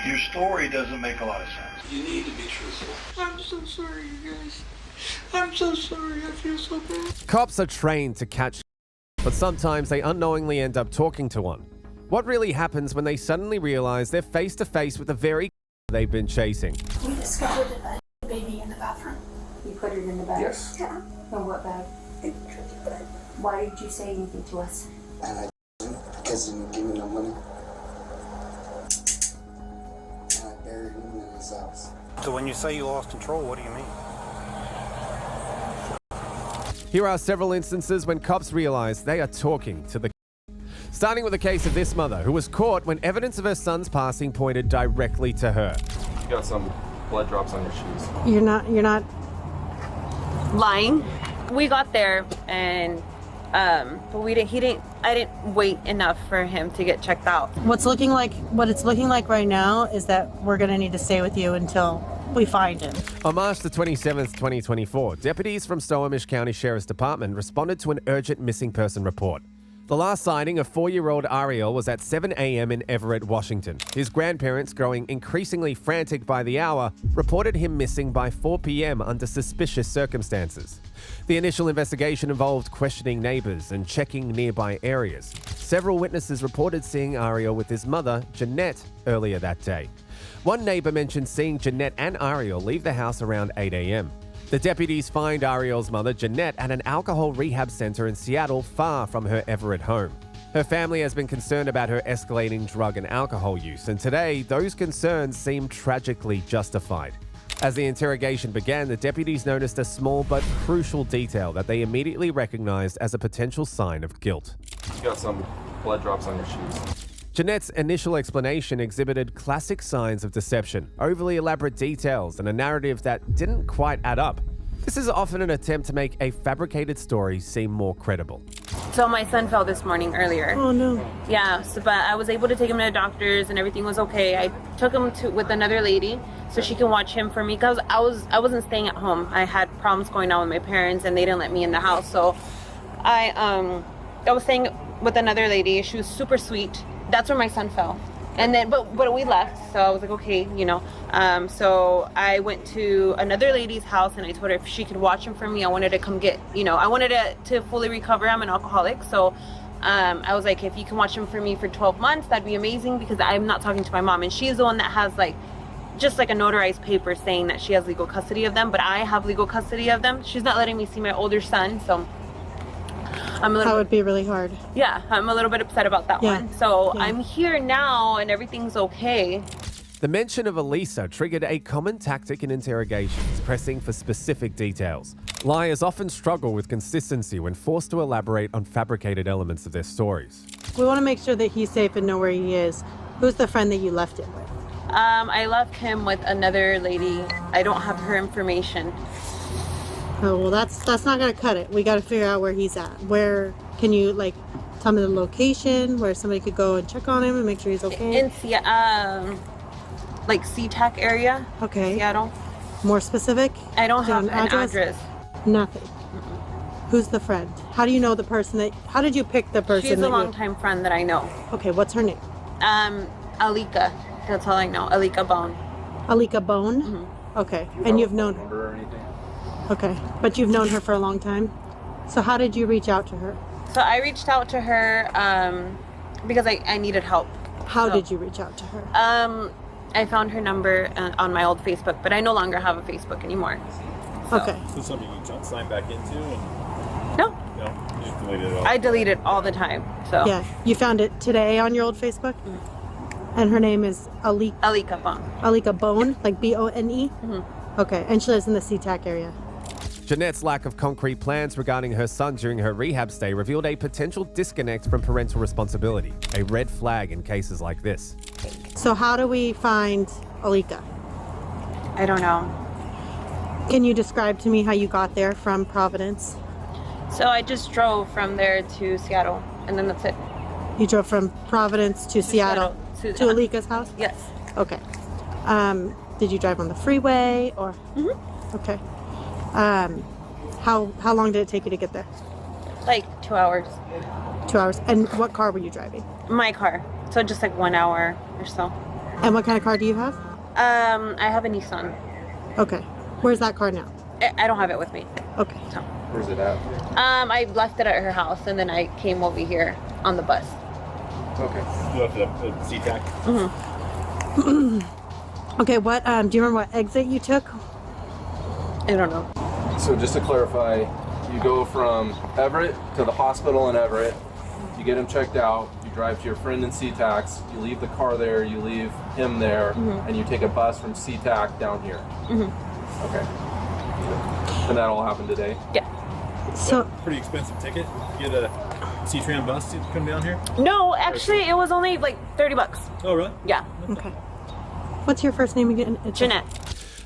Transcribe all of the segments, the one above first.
Your story doesn't make a lot of sense. You need to be truthful. I'm so sorry, you guys. I'm so sorry. I feel so bad. Cops are trained to catch, but sometimes they unknowingly end up talking to one. What really happens when they suddenly realize they're face to face with the very they've been chasing? We discovered a baby in the bathroom. You put it in the bag? Yes. Yeah. In what bag? It tricky bag. Why did you say anything to us? And I because he didn't give me no money. And I buried him in his house. So when you say you lost control, what do you mean? Here are several instances when cops realize they are talking to the starting with the case of this mother who was caught when evidence of her son's passing pointed directly to her. You got some blood drops on your shoes. You're not lying. We got there and but I didn't wait enough for him to get checked out. what it's looking like right now is that we're gonna need to stay with you until we find him. On March the 27th, 2024, deputies from Snohomish County Sheriff's Department responded to an urgent missing person report. The last sighting of 4-year-old Ariel was at 7 a.m. in Everett, Washington. His grandparents, growing increasingly frantic by the hour, reported him missing by 4 p.m. under suspicious circumstances. The initial investigation involved questioning neighbors and checking nearby areas. Several witnesses reported seeing Ariel with his mother, Jeanette, earlier that day. One neighbor mentioned seeing Jeanette and Ariel leave the house around 8 a.m. The deputies find Ariel's mother, Jeanette, at an alcohol rehab center in Seattle, far from her Everett home. Her family has been concerned about her escalating drug and alcohol use, and today, those concerns seem tragically justified. As the interrogation began, the deputies noticed a small but crucial detail that they immediately recognized as a potential sign of guilt. You got some blood drops on your shoes. Jeanette's initial explanation exhibited classic signs of deception, overly elaborate details, and a narrative that didn't quite add up. This is often an attempt to make a fabricated story seem more credible. So my son fell this morning earlier. Oh no. Yeah, but I was able to take him to the doctors and everything was okay. I took him with another lady so she can watch him for me because I wasn't staying at home. I had problems going on with my parents and they didn't let me in the house. So I was staying with another lady. She was super sweet. That's where my son fell. And then, but we left, so I was like, okay, so I went to another lady's house and I told her if she could watch him for me. I wanted to come get, I wanted to fully recover. I'm an alcoholic, so I was like, if you can watch him for me for 12 months, that'd be amazing because I'm not talking to my mom. And she's the one that has just like a notarized paper saying that she has legal custody of them, but I have legal custody of them. She's not letting me see my older son, so that would be really hard. Yeah, I'm a little bit upset about that one. So I'm here now and everything's okay. The mention of Elisa triggered a common tactic in interrogations, pressing for specific details. Liars often struggle with consistency when forced to elaborate on fabricated elements of their stories. We want to make sure that he's safe and know where he is. Who's the friend that you left him with? I left him with another lady. I don't have her information. Oh, well, that's not gonna cut it. We got to figure out where he's at. Where can you tell me the location where somebody could go and check on him and make sure he's okay? In SeaTac area. Okay. Seattle. More specific? I don't have an address. Nothing. Mm-mm. Who's the friend? How do you know the person how did you pick the person? She's a longtime friend that I know. Okay, what's her name? Alika. That's all I know. Alika Bone. Alika Bone? Mm-hmm. Okay. And you've known her? Number or anything? Okay, but you've known her for a long time? So how did you reach out to her? So I reached out to her because I needed help. How did you reach out to her? I found her number on my old Facebook, but I no longer have a Facebook anymore. So. Okay. So something you sign back into? No. No? You just deleted it all? I delete it all the time. So. Yeah, you found it today on your old Facebook? Mm-hmm. And her name is Alika Bone. Alika Bone, like B-O-N-E? Mm-hmm. Okay, and she lives in the SeaTac area. Jeanette's lack of concrete plans regarding her son during her rehab stay revealed a potential disconnect from parental responsibility, a red flag in cases like this. So how do we find Alika? I don't know. Can you describe to me how you got there from Providence? So I just drove from there to Seattle, and then that's it. You drove from Providence to Seattle to Alika's house? Yes. Okay. Did you drive on the freeway or? Mm-hmm. Okay. How long did it take you to get there? 2 hours. 2 hours. And what car were you driving? My car. So just 1 hour or so. And what kind of car do you have? I have a Nissan. Okay. Where's that car now? I don't have it with me. Okay. So. Where's it at? I left it at her house, and then I came over here on the bus. Okay. You left it at SeaTac? Mm-hmm. Okay, what, do you remember what exit you took? I don't know. So just to clarify, you go from Everett to the hospital in Everett, you get him checked out, you drive to your friend in SeaTac, you leave the car there, you leave him there, and you take a bus from SeaTac down here. Okay. And that all happened today? Yeah. So Pretty expensive ticket to get a C-Tran bus to come down here? No, actually, it was only like $30. Oh, really? Yeah. okay. What's your first name again? Jeanette.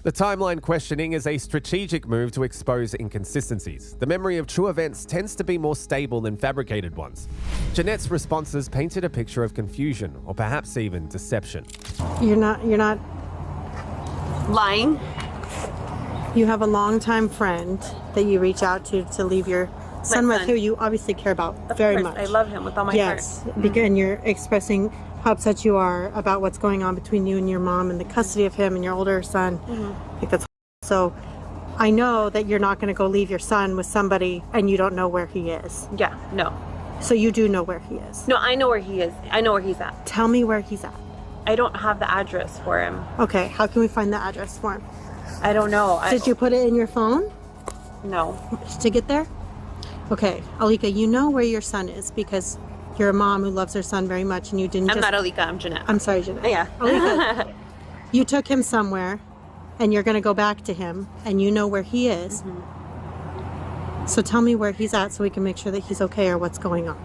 The timeline questioning is a strategic move to expose inconsistencies. The memory of true events tends to be more stable than fabricated ones. Jeanette's responses painted a picture of confusion or perhaps even deception. You're not Lying. you have a longtime friend that you reach out to leave your son with, son. who you obviously care about Of very course, much. I love him with all my Yes, heart. and you're expressing how upset you are about what's going on between you and your mom and the custody of him and your older son. I think that's so. I know that you're not going to go leave your son with somebody and you don't know where he is. Yeah, no. So you do know where he is. No, I know where he is. I know where he's at. Tell me where he's at. I don't have the address for him. Okay, how can we find the address for him? I don't know. Did you put it in your phone No. to get there? Okay, Alika, you know where your son is because you're a mom who loves her son very much and you didn't I'm just... not Alika, I'm Jeanette. I'm sorry, Jeanette. Yeah. Alika, you took him somewhere and you're going to go back to him and you know where he is. So tell me where he's at so we can make sure that he's okay or what's going on.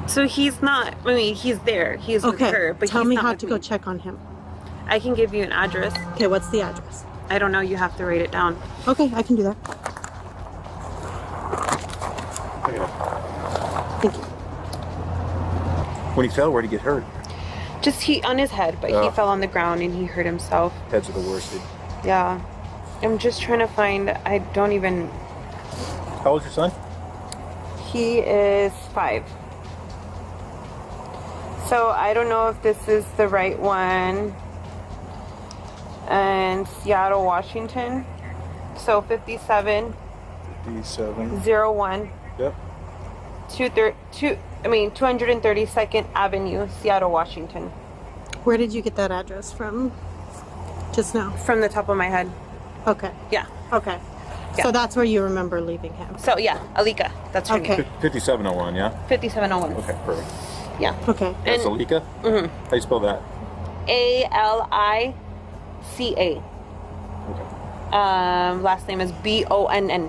So he's not, I mean, he's there. He's with her, but tell he's me not how with to me. go check on him. I can give you an address. Okay, what's the address? I don't know, you have to write it down. Okay, I can do that. Thank you. When he fell, where'd he get hurt? Just on his head, but he fell on the ground and he hurt himself. Heads are the worst, dude. Yeah. I'm just trying to find, I don't even... How old's your son? He is 5. So I don't know if this is the right one. And Seattle, Washington. So 57 57. 01 Yep. 232nd Avenue, Seattle, Washington. Where did you get that address from just now? From the top of my head. Okay. Yeah. Okay. Yeah. So that's where you remember leaving him. So yeah, Alika. That's her Okay. name. 5701, yeah? 5701. Okay, perfect. Yeah. Okay. That's And Alika? How do you spell that? Alica. Okay. Last name is Bonn.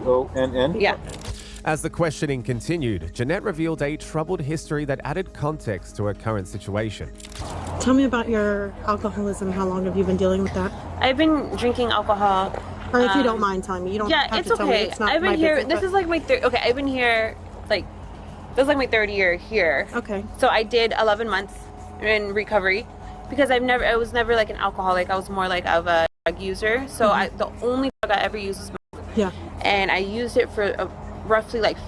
Bonn? Yeah. As the questioning continued, Jeanette revealed a troubled history that added context to her current situation. Tell me about your alcoholism. How long have you been dealing with that? I've been drinking alcohol. Or if you don't mind telling me, you don't Yeah, have it's to tell me. okay. It's not I've my been here. business, This is like my third. Okay, I've been here like this is like my third year here. Okay. So I did 11 months in recovery because I was never like an alcoholic. I was more like of a drug user. So the only drug I ever used was Yeah. and I used it for roughly like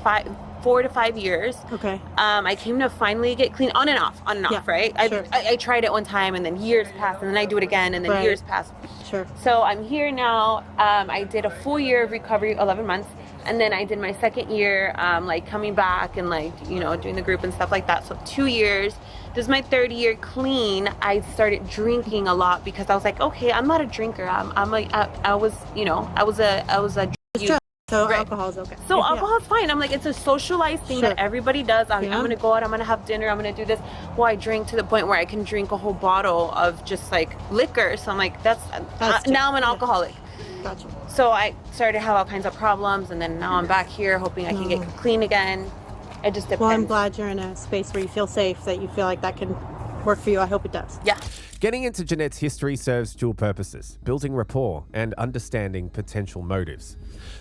4 to 5 years. Okay. I came to finally get clean on and off, Yeah, right? sure. I tried it one time and then years passed and then I do it again and then Right. years passed. Sure. So I'm here now. I did a full year of recovery, 11 months. And then I did my second year, like coming back and like, you know, doing the group and stuff like that. So 2 years. This is my third year clean. I started drinking a lot because I was like, okay, I'm not a drinker. I was a drug So Right. alcohol is okay. so Yeah. alcohol's fine. I'm like, it's a socialized thing Sure. that everybody does. I'm Yeah. gonna go out, I'm gonna have dinner, I'm gonna do this. Well, I drink to the point where I can drink a whole bottle of just like liquor. So I'm like, That's now I'm an yeah. alcoholic. Gotcha. So I started to have all kinds of problems, and then now I'm back here hoping I can get clean again. It just depends. Well, I'm glad you're in a space where you feel safe, that you feel like that can work for you. I hope it does. Yeah. Getting into Jeanette's history serves dual purposes: building rapport and understanding potential motives.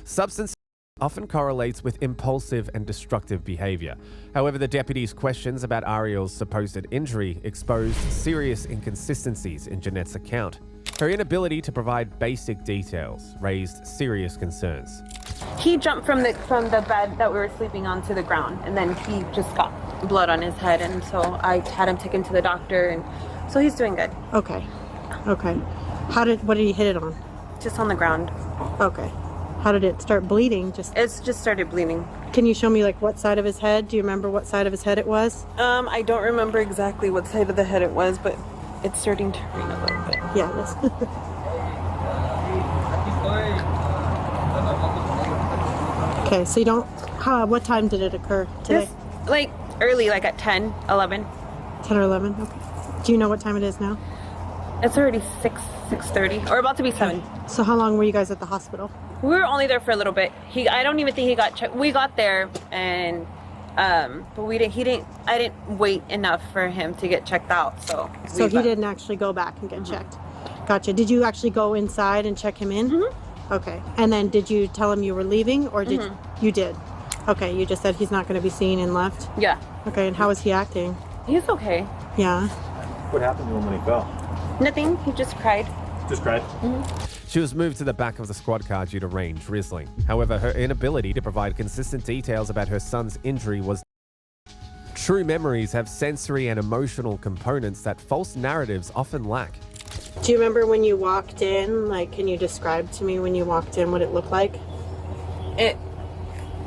Substance often correlates with impulsive and destructive behavior. However, the deputy's questions about Ariel's supposed injury exposed serious inconsistencies in Jeanette's account. Her inability to provide basic details raised serious concerns. He jumped from the bed that we were sleeping on to the ground, and then he just got blood on his head, and so I had him taken to the doctor, and So he's doing good. Okay. Okay. What did he hit it on? Just on the ground. Okay. How did it start bleeding? It's just started bleeding. Can you show me like what side of his head? Do you remember what side of his head it was? I don't remember exactly what side of the head it was, but it's starting to rain a little bit. Yeah, it is. Okay, so you don't, what time did it occur today? Just, like early, like at 10, 11. 10 or 11, okay. Do you know what time it is now? It's already 6:30, or about to be 7. So how long were you guys at the hospital? We were only there for a little bit. I don't even think he got checked. We got there and, but I didn't wait enough for him to get checked out, so. So he didn't actually go back and get checked. Gotcha. Did you actually go inside and check him in? Okay. And then did you tell him you were leaving, or did you did? Okay, you just said he's not going to be seen and left? Yeah. Okay, and how is he acting? He's okay. Yeah. What happened to him when he fell? Nothing. He just cried. Just cried? She was moved to the back of the squad car due to rain drizzling. However, her inability to provide consistent details about her son's injury was. True memories have sensory and emotional components that false narratives often lack. Do you remember when you walked in? Like, can you describe to me when you walked in what it looked like?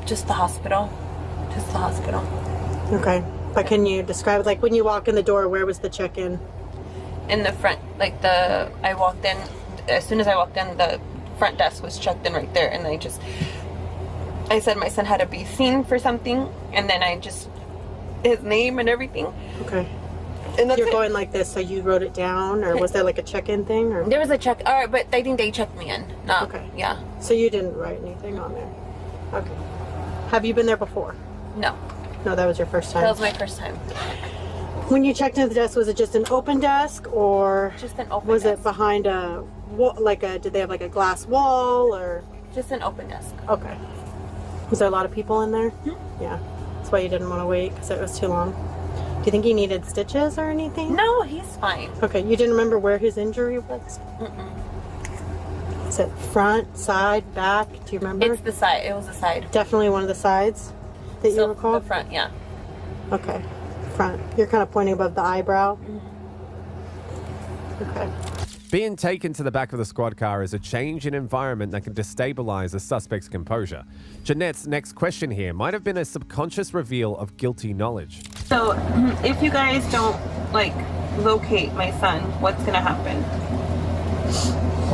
Just the hospital. Just the hospital. Okay. But can you describe, like, when you walk in the door, where was the check-in? In the front, like I walked in, as soon as I walked in, the front desk was checked in right there, and I said my son had to be seen for something, and then his name and everything. Okay. And that's You're going like this, so you wrote it down, or was there like a check-in thing? Or? There was a check, alright, but I think they checked me in. No. Okay. Yeah. So you didn't write anything on there? Okay. Have you been there before? No. No, that was your first time? That was my first time. When you checked into the desk, was it just an open desk, or just an open was desk. it behind a wall, did they have like a glass wall, or? Just an open desk. Okay. Was there a lot of people in there? Yeah. That's why you didn't want to wait, because it was too long. Do you think he needed stitches or anything? No, he's fine. Okay, you didn't remember where his injury was? Is it front, side, back? Do you remember? It's the side. It was the side. Definitely one of the sides that you recall? The front, yeah. Okay, front. You're kind of pointing above the eyebrow? Okay. Being taken to the back of the squad car is a change in environment that can destabilize a suspect's composure. Jeanette's next question here might have been a subconscious reveal of guilty knowledge. So, if you guys don't, locate my son, what's going to happen?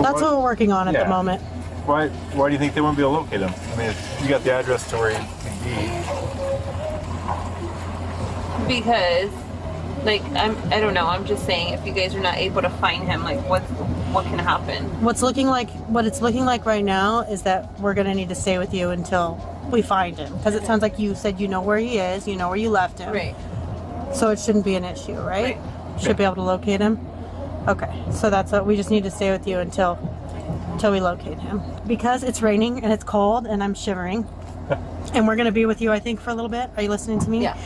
That's what we're working on at the moment. Why do you think they won't be able to locate him? I mean, if you got the address to where he can be. Because, I don't know, I'm just saying, if you guys are not able to find him, what can happen? What it's looking like right now is that we're going to need to stay with you until we find him. Because it sounds like you said you know where he is, you know where you left him. Right. So it shouldn't be an issue, right? Should be able to locate him? Okay, so that's what we just need to stay with you until we locate him. Because it's raining and it's cold and I'm shivering. And we're going to be with you, I think, for a little bit. Are you listening to me? Yeah.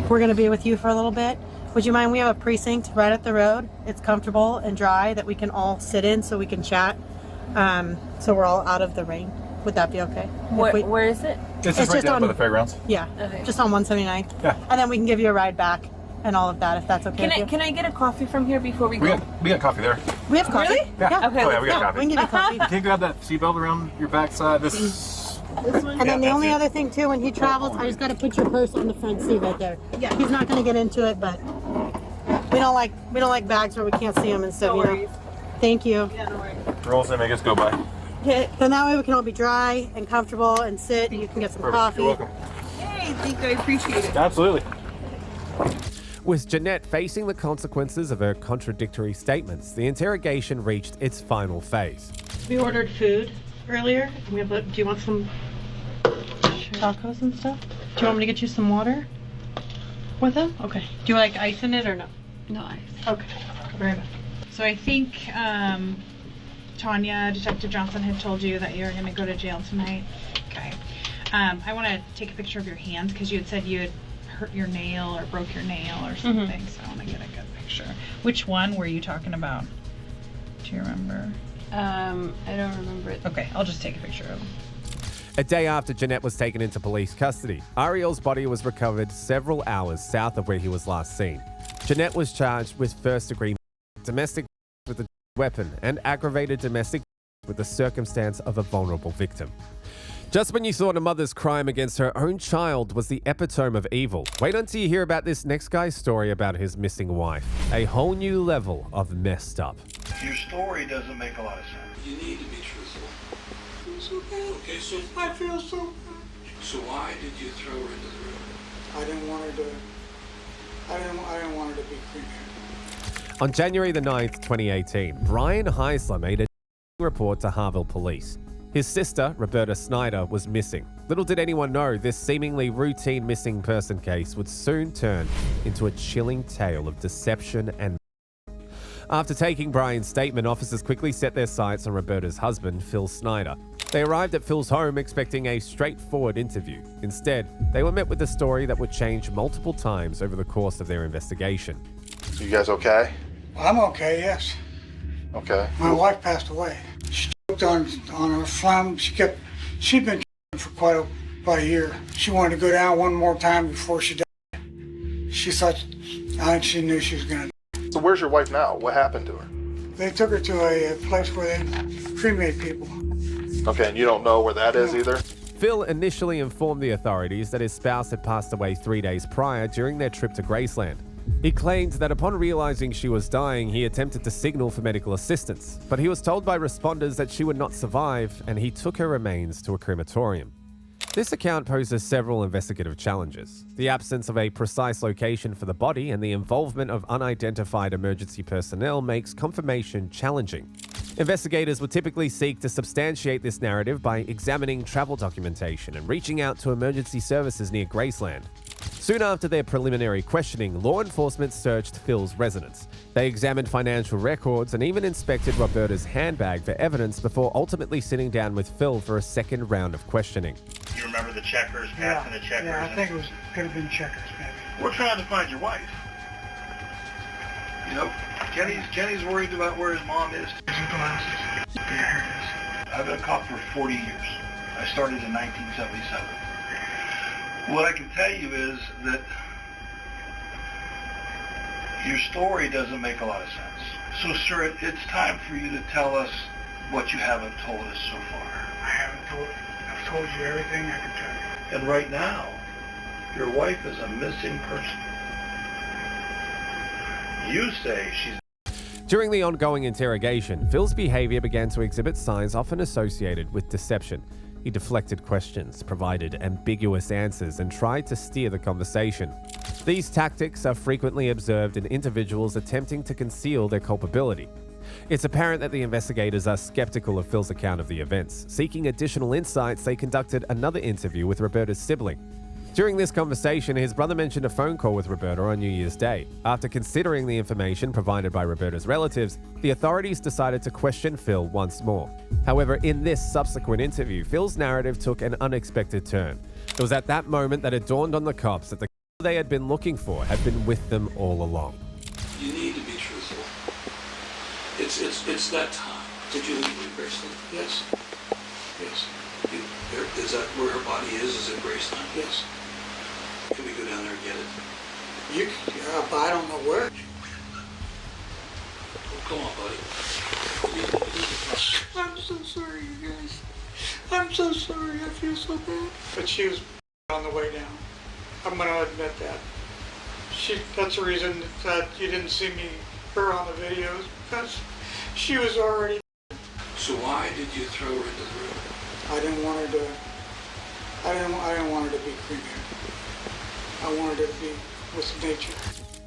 We're going to be with you for a little bit. Would you mind? We have a precinct right up the road. It's comfortable and dry that we can all sit in so we can chat. So we're all out of the rain. Would that be okay? Where is it? It's just right down by the fairgrounds. Yeah, Okay. just on 179. Yeah. And then we can give you a ride back and all of that if that's okay with you. Can I get a coffee from here before we go? We got coffee there. We have coffee. Really? Yeah. Okay. Oh, yeah, we got coffee. We can give you coffee. You can't grab that seatbelt around your backside. This one? And then the that's only it. other thing too, when he travels, I just got to put your purse on the front seat right there. Yeah. He's not going to get into it, but we don't like bags where we can't see them and stuff. No you know? worries. Thank you. Yeah, no worries. Rolls in, make us go by. Then that way we can all be dry and comfortable and sit, and you can get some coffee. You're welcome. Hey, thank you. I appreciate it. Absolutely. With Jeanette facing the consequences of her contradictory statements, the interrogation reached its final phase. We ordered food earlier. Do you want some tacos and stuff? Do you want me to get you some water with them? Okay. Do you like ice in it or no? No ice. Okay. Very good. So I think Tanya, Detective Johnson, had told you that you're going to go to jail tonight. Okay. I want to take a picture of your hand because you had said you had hurt your nail or broke your nail or something. So I want to get a good picture. Which one were you talking about? Do you remember? I don't remember it. Okay, I'll just take a picture of them. A day after Jeanette was taken into police custody, Ariel's body was recovered several hours south of where he was last seen. Jeanette was charged with first-degree domestic with a weapon and aggravated domestic with the circumstance of a vulnerable victim. Just when you thought a mother's crime against her own child was the epitome of evil, wait until you hear about this next guy's story about his missing wife. A whole new level of messed up. Your story doesn't make a lot of sense. You need to be truthful. It's okay. Okay, so I feel so bad. So why did you throw her into the river? I didn't want her to. I didn't want her to be cremated. On January the 9th, 2018, Brian Heisler made a report to Harville Police. His sister, Roberta Snyder, was missing. Little did anyone know this seemingly routine missing person case would soon turn into a chilling tale of deception and After taking Brian's statement, officers quickly set their sights on Roberta's husband, Phil Snyder. They arrived at Phil's home expecting a straightforward interview. Instead, they were met with a story that would change multiple times over the course of their investigation. You guys okay? I'm okay, yes. Okay. My wife passed away. She choked on her phlegm. She'd been for about a year. She wanted to go down one more time before she died. I think she knew she was gonna die. So where's your wife now? What happened to her? They took her to a place where they cremate people. Okay, and you don't know where that is either? Phil initially informed the authorities that his spouse had passed away 3 days prior during their trip to Graceland. He claimed that upon realizing she was dying, he attempted to signal for medical assistance, but he was told by responders that she would not survive, and he took her remains to a crematorium. This account poses several investigative challenges. The absence of a precise location for the body and the involvement of unidentified emergency personnel makes confirmation challenging. Investigators would typically seek to substantiate this narrative by examining travel documentation and reaching out to emergency services near Graceland. Soon after their preliminary questioning, law enforcement searched Phil's residence. They examined financial records and even inspected Roberta's handbag for evidence before ultimately sitting down with Phil for a second round of questioning. You remember the checkers, passing the checkers? Yeah, I think it could have been checkers, maybe. We're trying to find your wife. You know, Kenny's worried about where his mom is. Here's some glasses. Yeah, here it is. I've been a cop for 40 years. I started in 1977. What I can tell you is that your story doesn't make a lot of sense. So, sir, it's time for you to tell us what you haven't told us so far. I've told you everything I can tell you. And right now, your wife is a missing person. You say she's... During the ongoing interrogation, Phil's behavior began to exhibit signs often associated with deception. He deflected questions, provided ambiguous answers, and tried to steer the conversation. These tactics are frequently observed in individuals attempting to conceal their culpability. It's apparent that the investigators are skeptical of Phil's account of the events. Seeking additional insights, they conducted another interview with Roberta's sibling. During this conversation, his brother mentioned a phone call with Roberta on New Year's Day. After considering the information provided by Roberta's relatives, the authorities decided to question Phil once more. However, in this subsequent interview, Phil's narrative took an unexpected turn. It was at that moment that it dawned on the cops that the they had been looking for had been with them all along. You need to be truthful. It's that time. Did you leave her Graceland? Yes. Yes. Is that where her body is? Is it Graceland? Yes. Can we go down there and get it? But I don't know where. Oh, come on, buddy. I'm so sorry, you guys. I'm so sorry. I feel so bad. But she was on the way down. I'm going to admit that. That's the reason that you didn't see her on the videos, because she was already. So why did you throw her into the river? I didn't want her to be cremated. I wanted her to be with nature.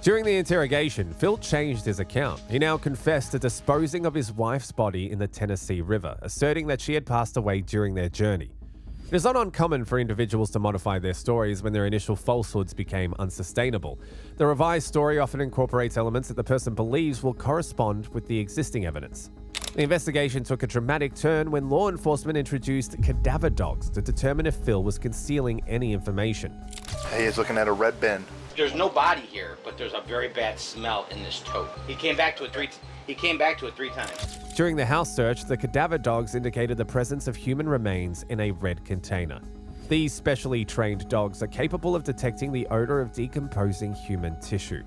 During the interrogation, Phil changed his account. He now confessed to disposing of his wife's body in the Tennessee River, asserting that she had passed away during their journey. It is not uncommon for individuals to modify their stories when their initial falsehoods became unsustainable. The revised story often incorporates elements that the person believes will correspond with the existing evidence. The investigation took a dramatic turn when law enforcement introduced cadaver dogs to determine if Phil was concealing any information. Hey, he's looking at a red bin. There's no body here, but there's a very bad smell in this tote. He came back to it 3 times. During the house search, the cadaver dogs indicated the presence of human remains in a red container. These specially trained dogs are capable of detecting the odor of decomposing human tissue.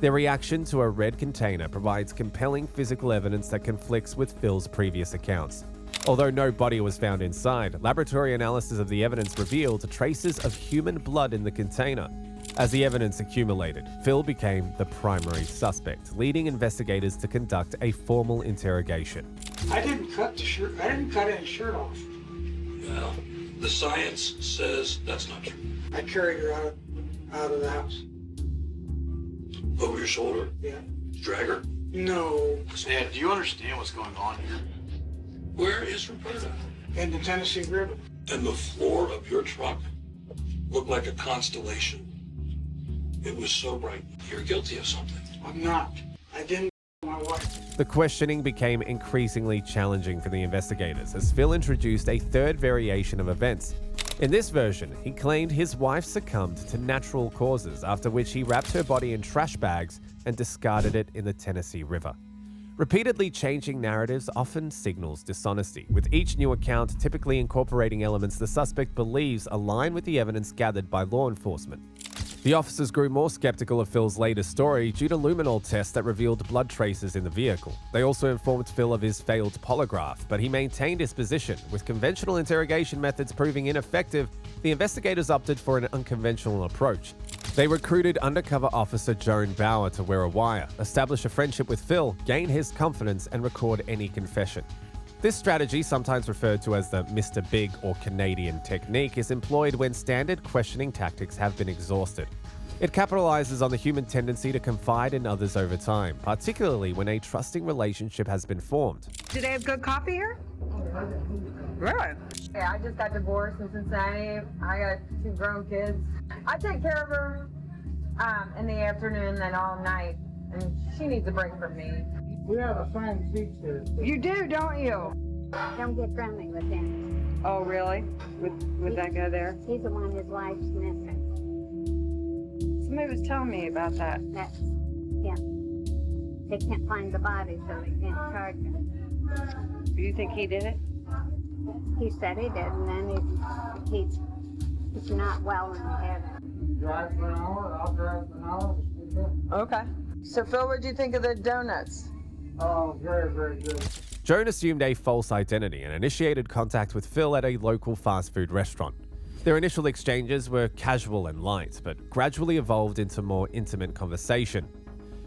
Their reaction to a red container provides compelling physical evidence that conflicts with Phil's previous accounts. Although no body was found inside, laboratory analysis of the evidence revealed traces of human blood in the container. As the evidence accumulated, Phil became the primary suspect, leading investigators to conduct a formal interrogation. I didn't cut the shirt. I didn't cut any shirt off. Well, the science says that's not true. I carried her out of the house. Over your shoulder? Yeah. Drag her? No. Dad, do you understand what's going on here? Where is Roberta? In the Tennessee River. And the floor of your truck looked like a constellation. It was so bright. You're guilty of something. I'm not. I didn't my wife. The questioning became increasingly challenging for the investigators as Phil introduced a third variation of events. In this version, he claimed his wife succumbed to natural causes, after which he wrapped her body in trash bags and discarded it in the Tennessee River. Repeatedly changing narratives often signals dishonesty, with each new account typically incorporating elements the suspect believes align with the evidence gathered by law enforcement. The officers grew more skeptical of Phil's latest story due to luminol tests that revealed blood traces in the vehicle. They also informed Phil of his failed polygraph, but he maintained his position. With conventional interrogation methods proving ineffective, the investigators opted for an unconventional approach. They recruited undercover officer Joan Bauer to wear a wire, establish a friendship with Phil, gain his confidence, and record any confession. This strategy, sometimes referred to as the Mr. Big or Canadian technique, is employed when standard questioning tactics have been exhausted. It capitalizes on the human tendency to confide in others over time, particularly when a trusting relationship has been formed. Do they have good coffee here? Really? Yeah, I just got divorced in Cincinnati. I got 2 grown kids. I take care of her in the afternoon and all night, and she needs a break from me. We have a fine seat here. You do, don't you? Don't get friendly with him. Oh, really? With that guy there? He's the one his wife's missing. Somebody was telling me about that. That's, yeah. They can't find the body, so they can't charge him. Do you think he did it? He said he did, and then he's not well in the head. Drive for an hour, I'll drive for an hour. Okay. So, Phil, what do you think of the donuts? Oh, very, very good. Joan assumed a false identity and initiated contact with Phil at a local fast food restaurant. Their initial exchanges were casual and light, but gradually evolved into more intimate conversation.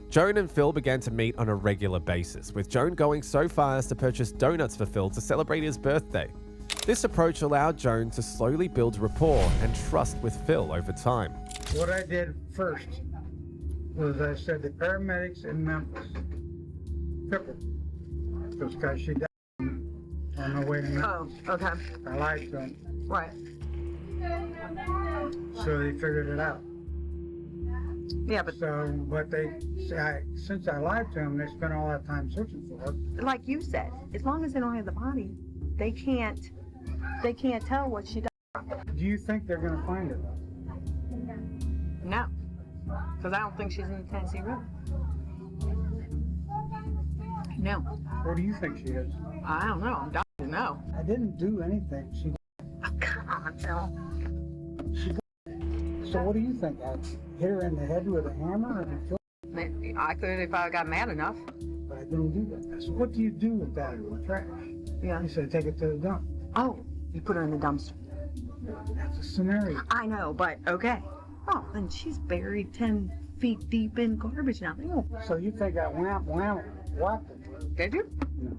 Joan and Phil began to meet on a regular basis, with Joan going so far as to purchase donuts for Phil to celebrate his birthday. This approach allowed Joan to slowly build rapport and trust with Phil over time. What I did first was I said the paramedics in Memphis took her because she died on her way to Memphis. Oh, okay. I lied to them. Right. So they figured it out. Yeah, but since I lied to them, they spent all that time searching for her. like you said, as long as they don't have the body, they can't tell what she died. Do you think they're going to find her? No, because I don't think she's in the Tennessee River. No. Where do you think she is? I don't know. I'm dying to know. I didn't do anything. She. Oh, come on, Phil. So what do you think? I hit her in the head with a hammer and killed her? I could if I got mad enough. But I didn't do that. So what do you do with that in the trash? Yeah. You said take it to the dump. Oh, you put her in the dumpster. That's a scenario. I know, but okay. Oh, then she's buried 10 feet deep in garbage now. So you think I whacked her? Did you? No.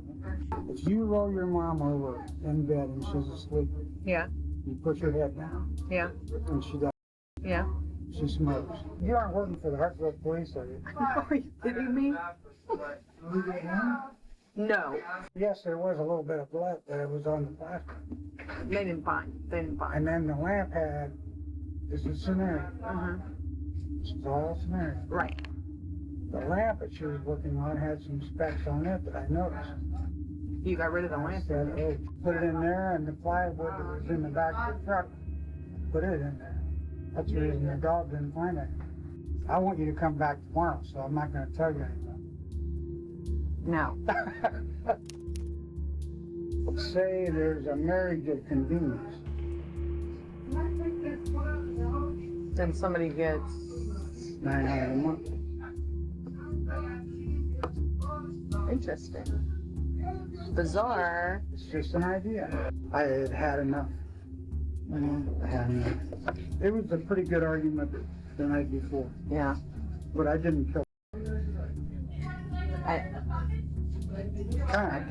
If you roll your mom over in bed and she's asleep, yeah, you push her head down. Yeah. And she dies. Yeah. She smokes. You aren't working for the Hartsville Police, are you? Are you kidding me? No. Yes, there was a little bit of blood, but it was on the plastic. They didn't find. And then the lamp had is a scenario. It's all a scenario. Right. The lamp that she was working on had some specks on it that I noticed. You got rid of the lamp? I said, oh, put it in there, and the plywood that was in the back of the truck, put it in there. That's the reason the dog didn't find it. I want you to come back tomorrow, so I'm not going to tell you anything. No. Say there's a marriage of convenience. Then somebody gets $900 a month. Interesting. Bizarre. It's just an idea. I had had enough. I had enough. It was a pretty good argument the night before. Yeah. But I didn't kill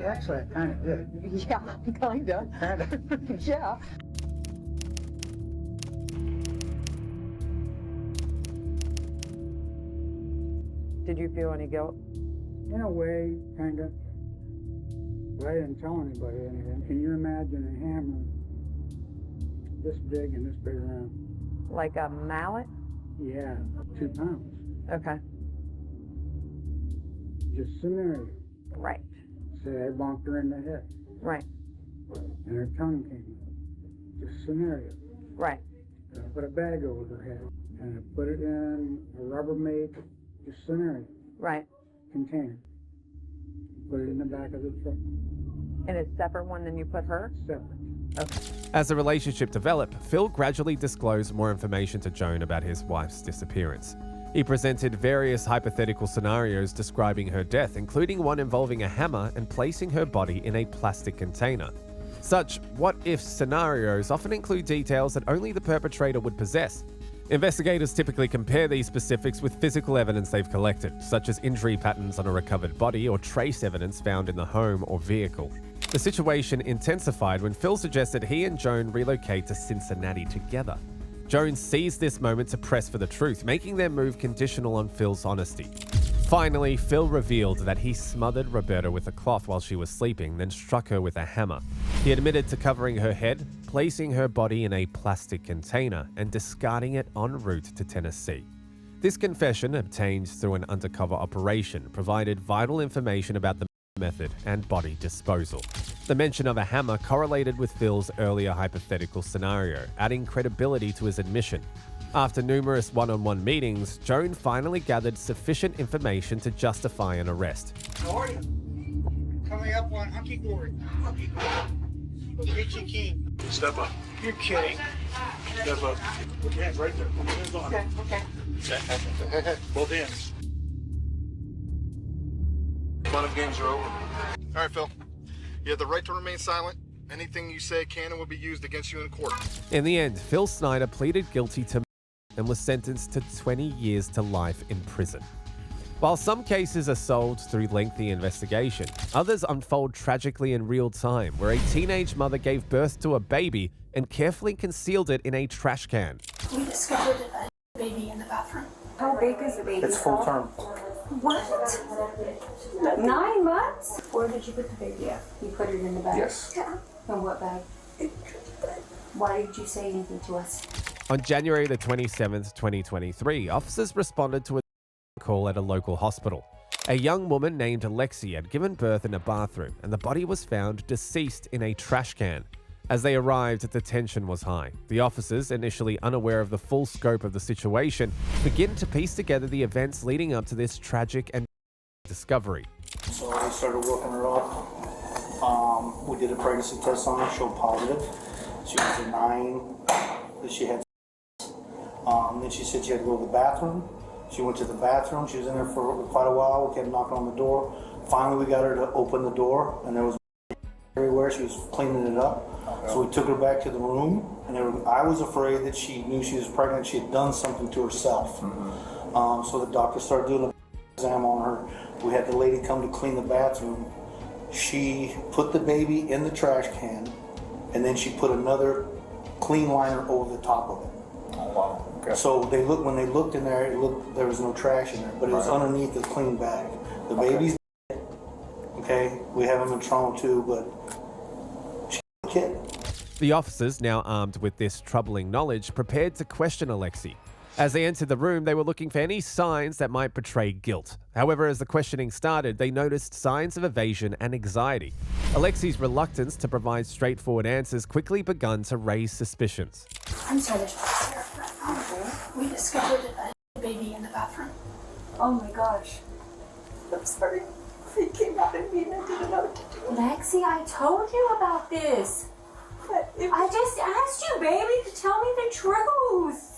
Actually, I kind of did. Yeah, kind of. Yeah. Did you feel any guilt? In a way, kind of. But I didn't tell anybody anything. Can you imagine a hammer this big and this big around? Like a mallet? Yeah, 2 pounds. Okay. Just scenario. Right. Say I bonked her in the head. Right. And her tongue came out. Just scenario. Right. And I put a bag over her head. And I put it in a Rubbermaid, just scenario. Right. Container. Put it in the back of the truck. In a separate one than you put her? Separate. Okay. As the relationship developed, Phil gradually disclosed more information to Joan about his wife's disappearance. He presented various hypothetical scenarios describing her death, including one involving a hammer and placing her body in a plastic container. Such what-if scenarios often include details that only the perpetrator would possess. Investigators typically compare these specifics with physical evidence they've collected, such as injury patterns on a recovered body or trace evidence found in the home or vehicle. The situation intensified when Phil suggested he and Joan relocate to Cincinnati together. Joan seized this moment to press for the truth, making their move conditional on Phil's honesty. Finally, Phil revealed that he smothered Roberta with a cloth while she was sleeping, then struck her with a hammer. He admitted to covering her head, placing her body in a plastic container, and discarding it en route to Tennessee. This confession, obtained through an undercover operation, provided vital information about the method and body disposal. The mention of a hammer correlated with Phil's earlier hypothetical scenario, adding credibility to his admission. After numerous one-on-one meetings, Joan finally gathered sufficient information to justify an arrest. How are you? Coming up on Hunky Dory. Hunky Dory. Peachy Keen. Step up. You're kidding. Step up. Put your hands right there. Put your hands on. Okay. Both hands. Fun of games are over. All right, Phil. You have the right to remain silent. Anything you say can and will be used against you in court. In the end, Phil Snyder pleaded guilty to and was sentenced to 20 years to life in prison. While some cases are solved through lengthy investigation, others unfold tragically in real time, where a teenage mother gave birth to a baby and carefully concealed it in a trash can. We discovered a baby in the bathroom. How big is the baby? It's full term. What? 9 months? Where did you put the baby at? You put it in the bag? Yes. Yeah. In what bag? Why didn't you say anything to us? On January the 27th, 2023, officers responded to a call at a local hospital. A young woman named Alexi had given birth in a bathroom, and the body was found deceased in a trash can. As they arrived, the tension was high. The officers, initially unaware of the full scope of the situation, begin to piece together the events leading up to this tragic and discovery. So we started working her up. We did a pregnancy test on her, showed positive. She was a 9, that she had. Then she said she had to go to the bathroom. She went to the bathroom. She was in there for quite a while. We kept knocking on the door. Finally, we got her to open the door, and there was everywhere. She was cleaning it up. So we took her back to the room, and I was afraid that she knew she was pregnant. She had done something to herself. So the doctor started doing an exam on her. We had the lady come to clean the bathroom. She put the baby in the trash can, and then she put another clean liner over the top of it. Oh, wow. Okay. So when they looked in there, there was no trash in there, but it was underneath the clean bag. The baby's dead. Okay, we have him in trauma too, but she's a kid. The officers, now armed with this troubling knowledge, prepared to question Alexi. As they entered the room, they were looking for any signs that might betray guilt. However, as the questioning started, they noticed signs of evasion and anxiety. Alexi's reluctance to provide straightforward answers quickly begun to raise suspicions. I'm sorry, there's here. We discovered a baby in the bathroom. Oh my gosh. I'm sorry. He came out at me and I didn't know what to do. Lexi, I told you about this. I just asked you, baby, to tell me the truth.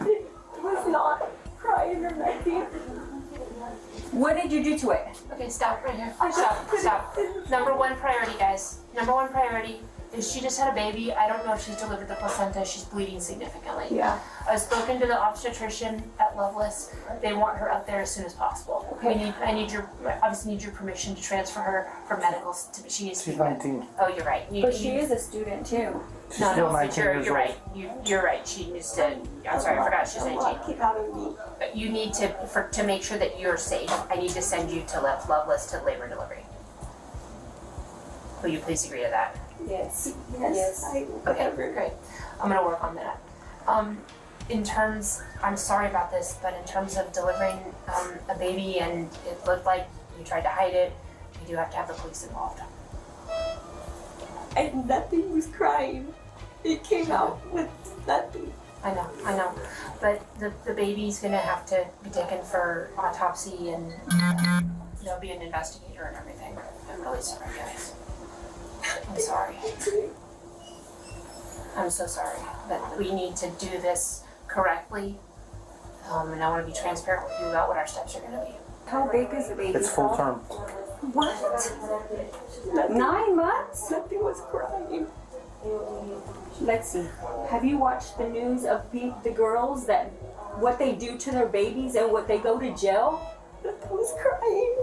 It was not crying or nothing. What did you do to it? Okay, stop right here. Stop. Number one priority, guys. Number one priority is she just had a baby. I don't know if she's delivered the placenta. She's bleeding significantly. Yeah. I've spoken to the obstetrician at Loveless. They want her out there as soon as possible. Okay. Obviously need your permission to transfer her for medicals. She needs to She's be 19. Oh, you're right. But she is a student too. She's still 19 you're years right. old. You're right. She needs to. I'm sorry, I forgot she's 19. Keep out of me. But you need to make sure that you're safe. I need to send you to Loveless to labor and delivery. Will you please agree to that? Yes. Okay, great. I'm gonna work on that. I'm sorry about this, but in terms of delivering a baby and it looked like you tried to hide it, you do have to have the police involved. And nothing was crying. It came out with nothing. I know. But the baby's gonna have to be taken for autopsy and there'll be an investigator and everything. I'm really sorry, guys. I'm sorry. I'm so sorry. But we need to do this correctly. And I want to be transparent with you about what our steps are gonna be. How big is the baby? It's full term. What? 9 months? Nothing was crying. Lexi, have you watched the news of the girls that what they do to their babies and what they go to jail? Nothing was crying.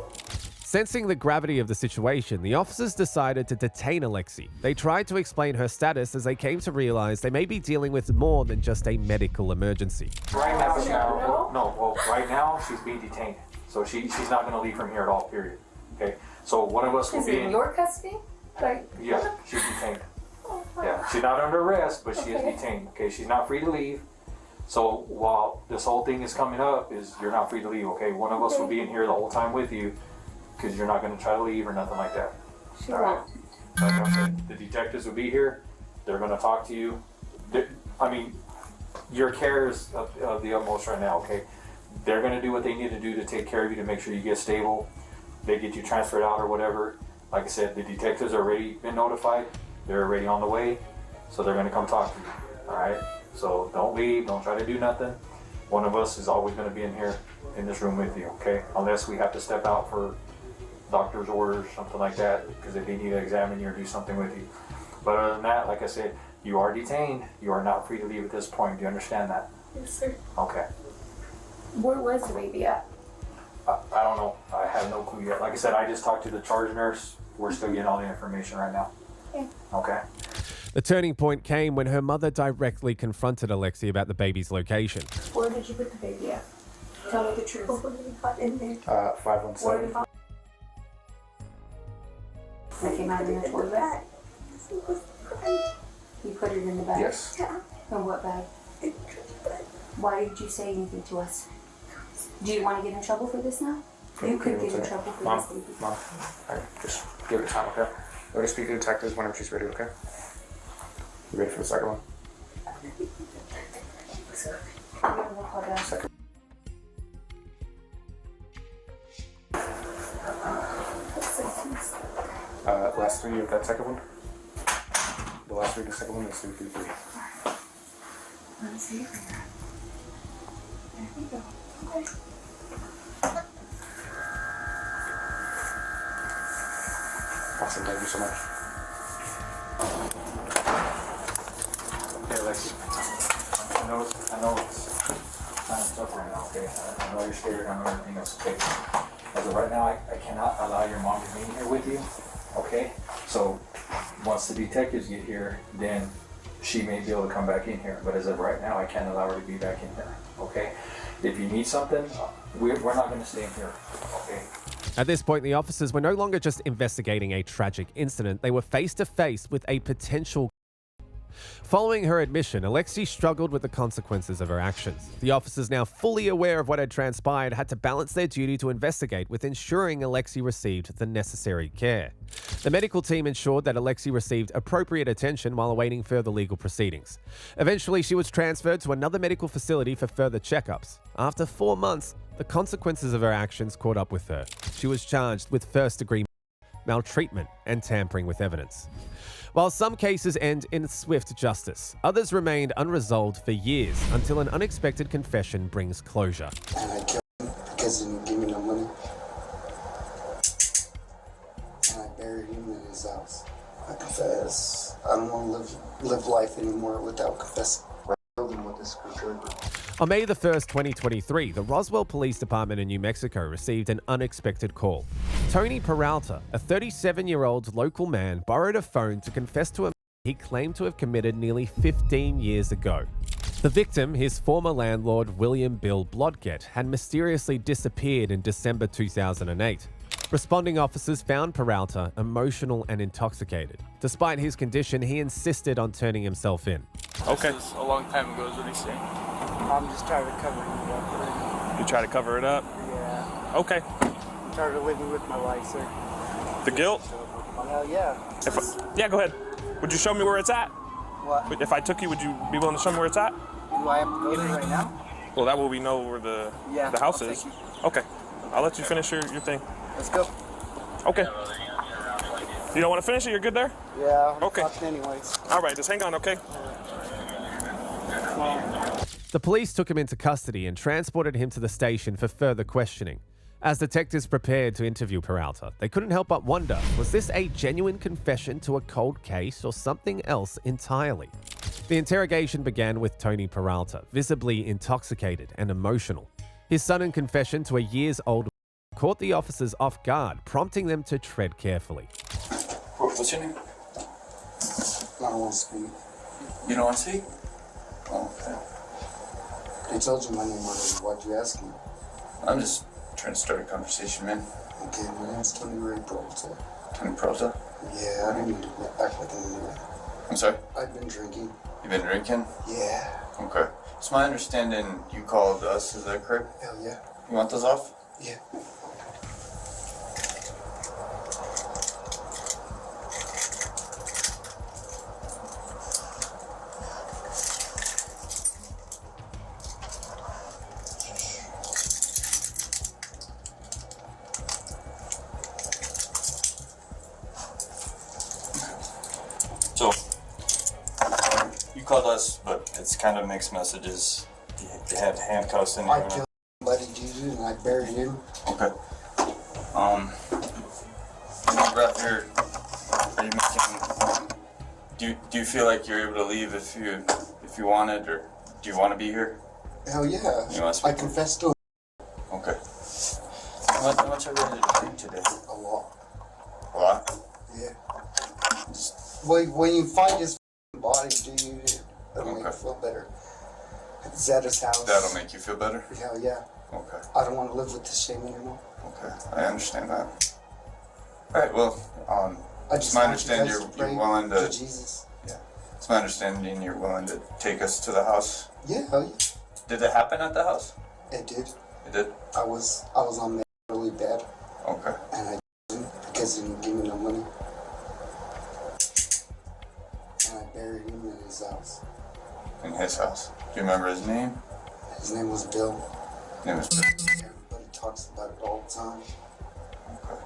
Sensing the gravity of the situation, the officers decided to detain Alexi. They tried to explain her status as they came to realize they may be dealing with more than just a medical emergency. Right now she's being detained. So she's not going to leave from here at all, period. Okay? So one of us will Is be it in your custody? Yeah, she's detained. Yeah, she's not under arrest, but she is detained. Okay, she's not free to leave. So while this whole thing is coming up, you're not free to leave. Okay, one of us will be in here the whole time with you, because you're not going to try to leave or nothing like that. She all right. Like I said, the detectives will be here. They're going to talk to you. Your care is of the utmost right now. Okay, they're going to do what they need to do to take care of you to make sure you get stable. They get you transferred out or whatever. Like I said, the detectives are already been notified. They're already on the way, so they're going to come talk to you. All right. So don't leave. Don't try to do nothing. One of us is always going to be in here in this room with you. Okay, unless we have to step out for doctor's orders, something like that, because if they need to examine you or do something with you. But other than that, like I said, you are detained. You are not free to leave at this point. Do you understand that? Yes, sir. Okay. Where was the baby at? I don't know. I have no clue yet. Like I said, I just talked to the charge nurse. We're still getting all the information right now. Okay. The turning point came when her mother directly confronted Alexi about the baby's location. Where did you put the baby at? Tell me the truth. In there. 517. That came out in the toilet? You put it in the bag? Yes. In what bag? Why did you say anything to us? Do you want to get in trouble for this now? You could get in trouble for this, baby. Mom, just give it time, okay? Let her speak to the detectives whenever she's ready, okay? You ready for the second one? Second. Last three of that second one. The last three of the second one is 333. Let's see. There we go. Okay. Awesome, thank you so much. Okay, Alexi. I know it's kind of tough right now, okay? I know you're scared, I know everything else, okay? As of right now, I cannot allow your mom to be in here with you, okay? So, once the detectives get here, then she may be able to come back in here. But as of right now, I can't allow her to be back in here, okay? If you need something, we're not going to stay in here, okay? At this point, the officers were no longer just investigating a tragic incident, they were face to face with a potential. Following her admission, Alexi struggled with the consequences of her actions. The officers, now fully aware of what had transpired, had to balance their duty to investigate with ensuring Alexi received the necessary care. The medical team ensured that Alexi received appropriate attention while awaiting further legal proceedings. Eventually, she was transferred to another medical facility for further checkups. After 4 months, the consequences of her actions caught up with her. She was charged with first-degree maltreatment and tampering with evidence. While some cases end in swift justice, others remained unresolved for years until an unexpected confession brings closure. And I killed him because he didn't give me no money. buried him in his house. I confess. I don't want to live life anymore without confessing. I killed him with a screwdriver. On May the 1st, 2023, the Roswell Police Department in New Mexico received an unexpected call. Tony Peralta, a 37-year-old local man, borrowed a phone to confess to a he claimed to have committed nearly 15 years ago. The victim, his former landlord William Bill Blodgett, had mysteriously disappeared in December 2008. Responding officers found Peralta emotional and intoxicated. Despite his condition, he insisted on turning himself in. Okay. This is a long time ago is what he's saying. I'm just trying to cover it up. You try to cover it up? Yeah. Okay. I'm tired of living with my wife, sir. The guilt? Hell yeah. Yeah, go ahead. Would you show me where it's at? What? If I took you, would you be willing to show me where it's at? Do I have to go there right now? Well, that way we know where the house is. Okay. I'll let you finish your thing. Let's go. Okay. You don't want to finish it? You're good there? Yeah. Okay. Anyways. All right, just hang on, okay? The police took him into custody and transported him to the station for further questioning. As detectives prepared to interview Peralta, they couldn't help but wonder, was this a genuine confession to a cold case or something else entirely? The interrogation began with Tony Peralta, visibly intoxicated and emotional. His sudden confession to a years-old caught the officers off guard, prompting them to tread carefully. What's your name? I don't want to speak. You don't want to speak? Oh, okay. They told you my name already. Why'd you ask me? I'm just trying to start a conversation, man. Okay, my name's Tony Ray Peralta. Tony Peralta? Yeah, I didn't mean to act like an idiot. I'm sorry? I've been drinking. You've been drinking? Yeah. Okay. It's my understanding you called us, is that correct? Hell yeah. You want those off? Yeah. So, you called us, but it's kind of mixed messages. You had handcuffs in I there. killed somebody, dude, and I buried him. Okay. You brought here, are you making, do you feel like you're able to leave if you wanted, or do you want to be here? Hell yeah. You want to I confessed to him. Okay. How much are you ready to drink today? A lot. A lot? Yeah. When you find his body, dude, it'll make you feel better. It's at his house. That'll make you feel better? Hell yeah. Okay. I don't want to live with this shame anymore. Okay, I understand that. Alright, well, I it's just my want understanding you guys to you're pray willing to to... Jesus. Yeah. It's my understanding you're willing to take us to the house. Yeah, hell yeah. Did it happen at the house? It did. It did? I was on meth really bad. Okay. And I didn't because he didn't give me no money. And I buried him in his house. In his house. Do you remember his name? His name was Bill. His name was Bill. Everybody talks about it all the time. Okay.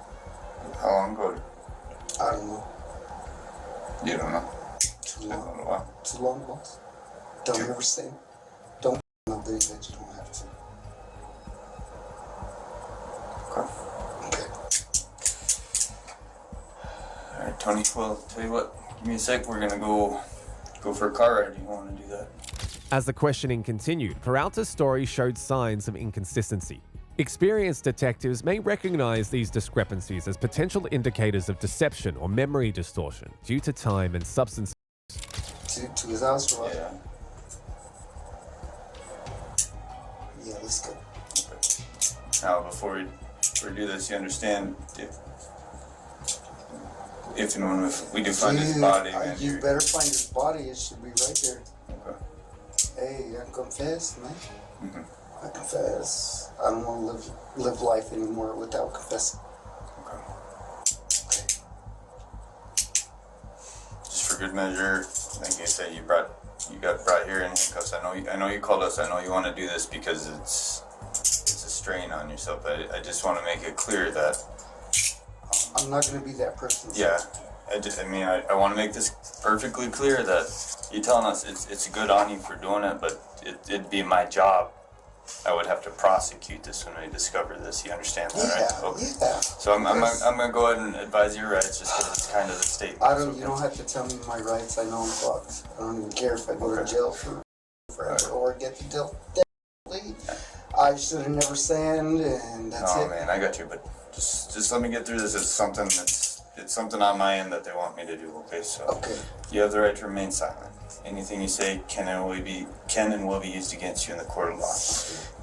How long ago? I don't know. You don't know? Too long. Been a while. Too long, boss. Don't ever say. Don't nothing that you don't have to. Okay. Alright, Tony, well, tell you what, give me a sec, we're gonna go for a car ride. Do you want to do that? As the questioning continued, Peralta's story showed signs of inconsistency. Experienced detectives may recognize these discrepancies as potential indicators of deception or memory distortion due to time and substance. To his house, right? Yeah. Yeah, let's go. Okay. Now, before we do this, you understand if and when we do find his body, man. You better find his body. It should be right there. Okay. Hey, I confess, man. Mm-hmm. I confess. I don't want to live life anymore without confessing. Okay. Just for good measure, like I said, you got brought here in handcuffs. I know you called us. I know you want to do this because it's a strain on yourself. But I just want to make it clear that I'm not going to be that person. Yeah. I want to make this perfectly clear that you're telling us it's good on you for doing it, but it'd be my job I would have to prosecute this when I discover this. You understand that, right? Okay. Yeah. So I'm gonna go ahead and advise your rights, just because it's kind of the statement. You don't have to tell me my rights. I know I'm fucked. I don't even care if I go to jail forever or get the death plea. I should have never signed, and that's it. Oh man, I got you, but just let me get through this. It's something on my end that they want me to do. Okay, so you have the right to remain silent. Anything you say can and will be used against you in the court of law.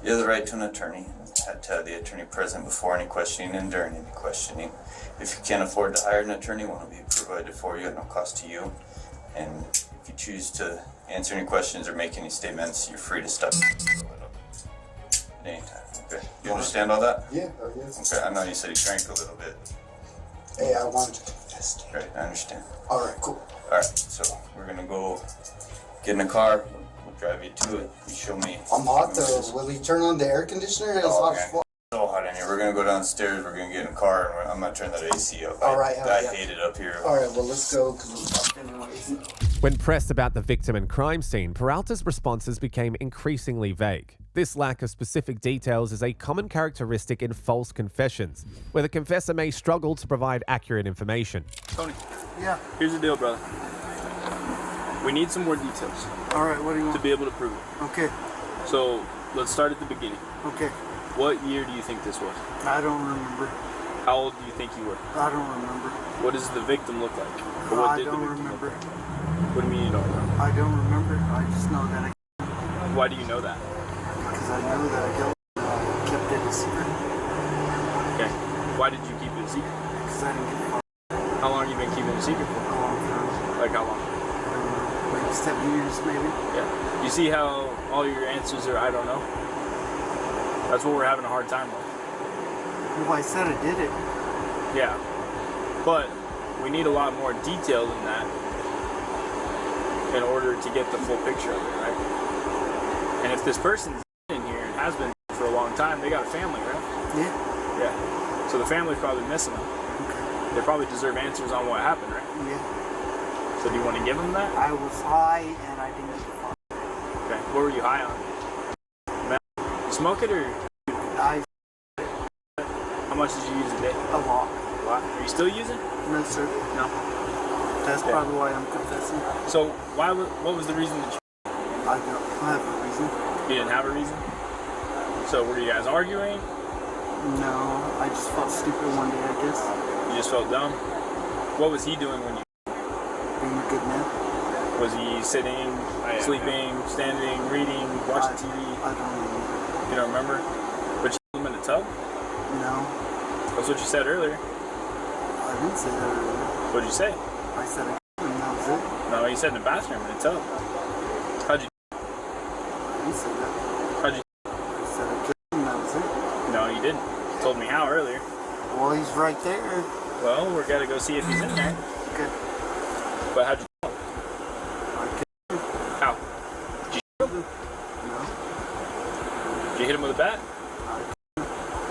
You have the right to an attorney. Had to have the attorney present before any questioning and during any questioning. If you can't afford to hire an attorney, one will be provided for you at no cost to you. And if you choose to answer any questions or make any statements, you're free to stop at any time. Okay. You understand all that? Yeah. Yes. Okay. I know you said you drank a little bit. Hey, I wanted to confess. Right. I understand. All right. Cool. All right. So we're gonna go get in a car. We'll drive you to it. You show me. I'm hot though. Will he turn on the air conditioner? It's hot as fuck. So hot in here. We're gonna go downstairs. We're gonna get in a car, and I'm gonna turn that AC up. All right. I hate it up here. All right. Well, let's go because we're fucked anyways. When pressed about the victim and crime scene, Peralta's responses became increasingly vague. This lack of specific details is a common characteristic in false confessions, where the confessor may struggle to provide accurate information. Tony. Yeah. Here's the deal, brother. We need some more details. All right. What do you want? To be able to prove it. Okay. So let's start at the beginning. Okay. What year do you think this was? I don't remember. How old do you think you were? I don't remember. What does the victim look like? Or what I did don't the victim remember. Look like? What do you mean you don't remember? I don't remember. I just know that Why do you know that? because I know that I kept it a secret. Okay. Why did you keep it a secret? Because I didn't get fucked. How long have you been keeping it a secret for? A long time. Like how long? Like 7 years maybe. Yeah. You see how all your answers are I don't know? That's what we're having a hard time with. Well, I said I did it. Yeah. But we need a lot more detail than that in order to get the full picture of it, right? And if this person's in here and has been for a long time, they got a family, right? Yeah. Yeah. So the family's probably missing them. Okay. They probably deserve answers on what happened, right? Yeah. So do you want to give them that? I was high and I didn't get fucked. Okay. What were you high on? You smoke it or? How much did you use a day? A lot. A lot. Are you still using? No, sir. No. That's probably why I'm confessing. So what was the reason that you... I don't have a reason. You didn't have a reason? So were you guys arguing? No, I just felt stupid one day, I guess. You just felt dumb? What was he doing when you... Being a good man. Was he sitting, sleeping, standing, reading, watching TV? I don't remember. You don't remember? But you put him in a tub? No. That's what you said earlier. I didn't say that earlier. What did you say? I said I killed him, that was it. No, you said in the bathroom in a tub. How'd you... I didn't say that. How'd you... I said I killed him, that was it. No, you didn't. You told me how earlier. Well, he's right there. Well, we're gotta go see if he's in there. Okay. But how'd you kill him? I killed him. How? Did you shoot him? No. Did you hit him with a bat?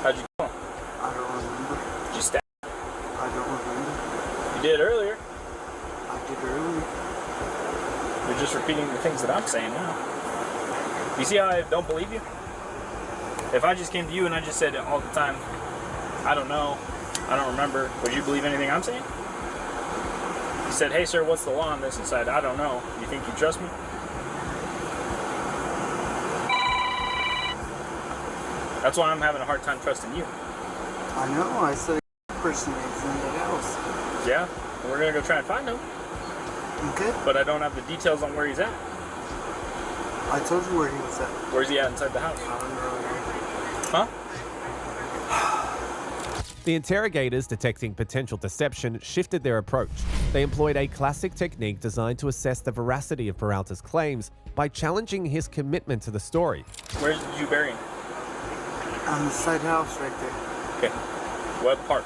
How'd you kill him? I don't remember. Did you stab him? I don't remember. You did earlier. I did earlier. You're just repeating the things that I'm saying now. You see how I don't believe you? If I just came to you and I just said all the time, I don't know, I don't remember, would you believe anything I'm saying? You said, hey sir, what's the law on this? And said, I don't know. You think you trust me? That's why I'm having a hard time trusting you. I know, I said a person is in the house. Yeah? Well, we're gonna go try and find him. Okay. But I don't have the details on where he's at. I told you where he was at. Where's he at inside the house? Huh? The interrogators, detecting potential deception, shifted their approach. They employed a classic technique designed to assess the veracity of Peralta's claims by challenging his commitment to the story. Where did you bury him? On the side house right there. Okay. What part?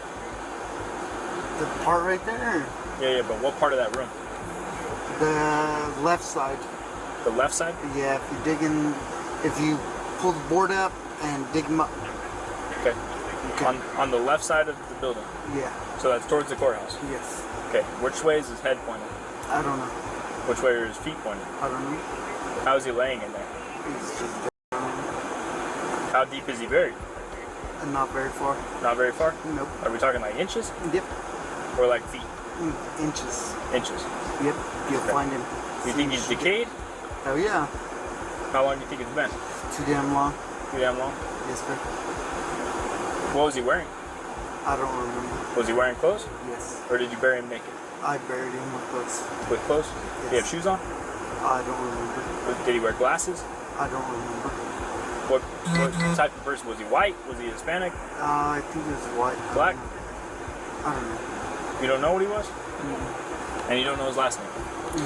The part right there? Yeah, but what part of that room? The left side. The left side? Yeah, if you pull the board up and dig them up. Okay. On the left side of the building? Yeah. So that's towards the courthouse? Yes. Okay. Which way is his head pointed? I don't know. Which way are his feet pointed? I don't know. How is he laying in there? He's just down. How deep is he buried? Not very far. Not very far? Nope. Are we talking like inches? Yep. Or like feet? Inches. Inches. Yep. You'll find him. You think he's decayed? Oh yeah. How long do you think it's been? Too damn long. Too damn long? Yes, sir. What was he wearing? I don't remember. Was he wearing clothes? Yes. Or did you bury him naked? I buried him with clothes. With clothes? Yes. Did he have shoes on? I don't remember. Did he wear glasses? I don't remember. What type of person? Was he white? Was he Hispanic? I think it was white. Black? I don't know. You don't know what he was? Mm-hmm. And you don't know his last name?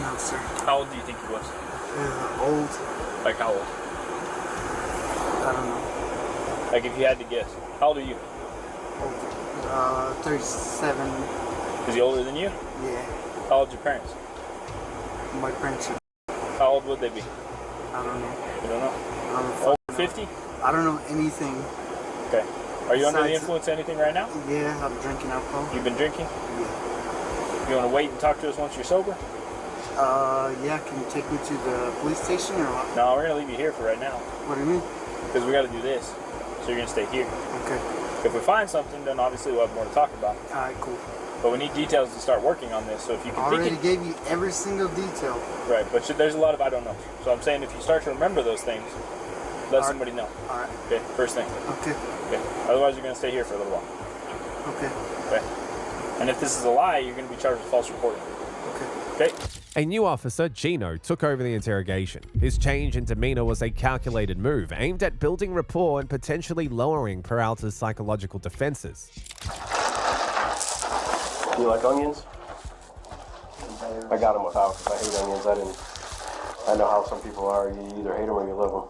No, sir. How old do you think he was? Old. Like how old? I don't know. Like if you had to guess. How old are you? 37. Is he older than you? Yeah. How old are your parents? My parents are... How old would they be? I don't know. You don't know? I don't know. Over 50? I don't know anything. Okay. Are you under the Besides- influence of anything right now? Yeah, I'm drinking alcohol. You've been drinking? Yeah. You want to wait and talk to us once you're sober? Yeah, can you take me to the police station or what? No, we're going to leave you here for right now. What do you mean? Because we got to do this. So you're going to stay here. Okay. If we find something, then obviously we'll have more to talk about. Alright, cool. But we need details to start working on this. So if you I can already think gave you every single detail. right, but there's a lot of I don't know. So I'm saying if you start to remember those things, let somebody know. Alright. Okay, first thing. Okay. Okay. Otherwise you're going to stay here for a little while. Okay. Okay. And if this is a lie, you're going to be charged with false reporting. Okay. Okay. A new officer, Gino, took over the interrogation. His change in demeanor was a calculated move aimed at building rapport and potentially lowering Peralta's psychological defenses. Do you like onions? I got them without because I hate onions. I know how some people are. You either hate them or you love them.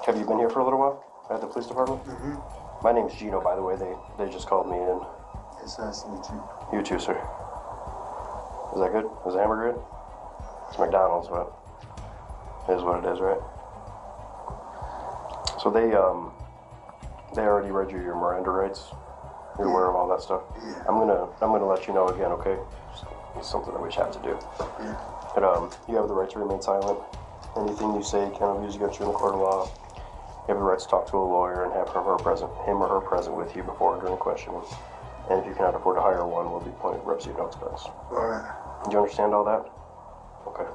Have you been here for a little while at the police department? Mm-hmm. My name's Gino, by the way. They just called me in. It's nice to meet you. You too, sir. Is that good? Is the hamburger good? It's McDonald's, but it is what it is, right? So they already read you your Miranda rights. You're aware of all that stuff. Yeah. I'm gonna let you know again, okay? It's something that we have to do. Yeah. But you have the right to remain silent. Anything you say cannot be used against you in the court of law. You have the right to talk to a lawyer and have him or her present with you before or during questioning. And if you cannot afford to hire one, will be appointed representative no expense. Alright. Do you understand all that? Okay.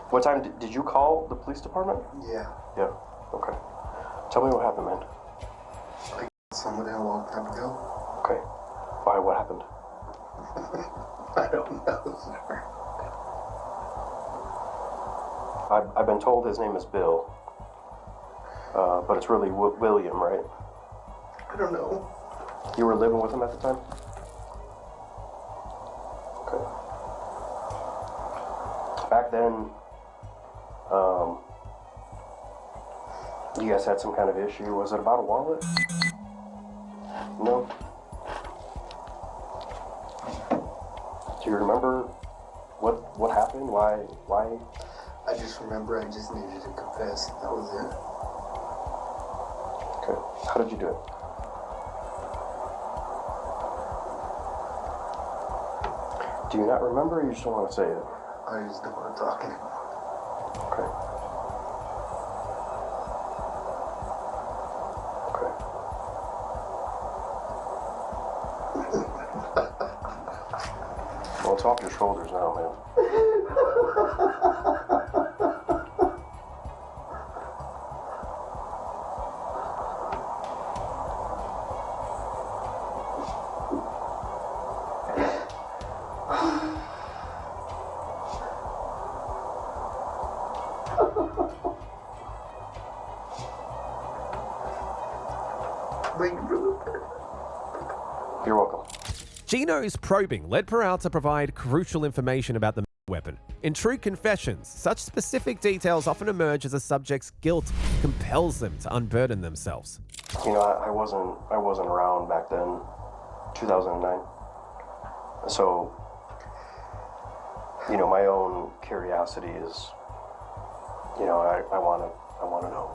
What time did you call the police department? Yeah. Yeah. Okay. Tell me what happened, man. I got somebody a long time ago. Okay. Why? What happened? I don't know, sir. I've been told his name is Bill. But it's really William, right? I don't know. You were living with him at the time? Okay. Back then, you guys had some kind of issue. Was it about a wallet? No? Do you remember what happened? Why? I just remember I just needed to confess. That was it. Okay. How did you do it? Do you not remember or you just don't want to say it? I just don't want to talk anymore. Okay. Well, it's off your shoulders now, man. You're welcome. Gino's probing led Peralta to provide crucial information about the weapon. In true confessions, such specific details often emerge as a subject's guilt compels them to unburden themselves. You know, I wasn't around back then, 2009. So, you know, my own curiosity is, you know, I want to know.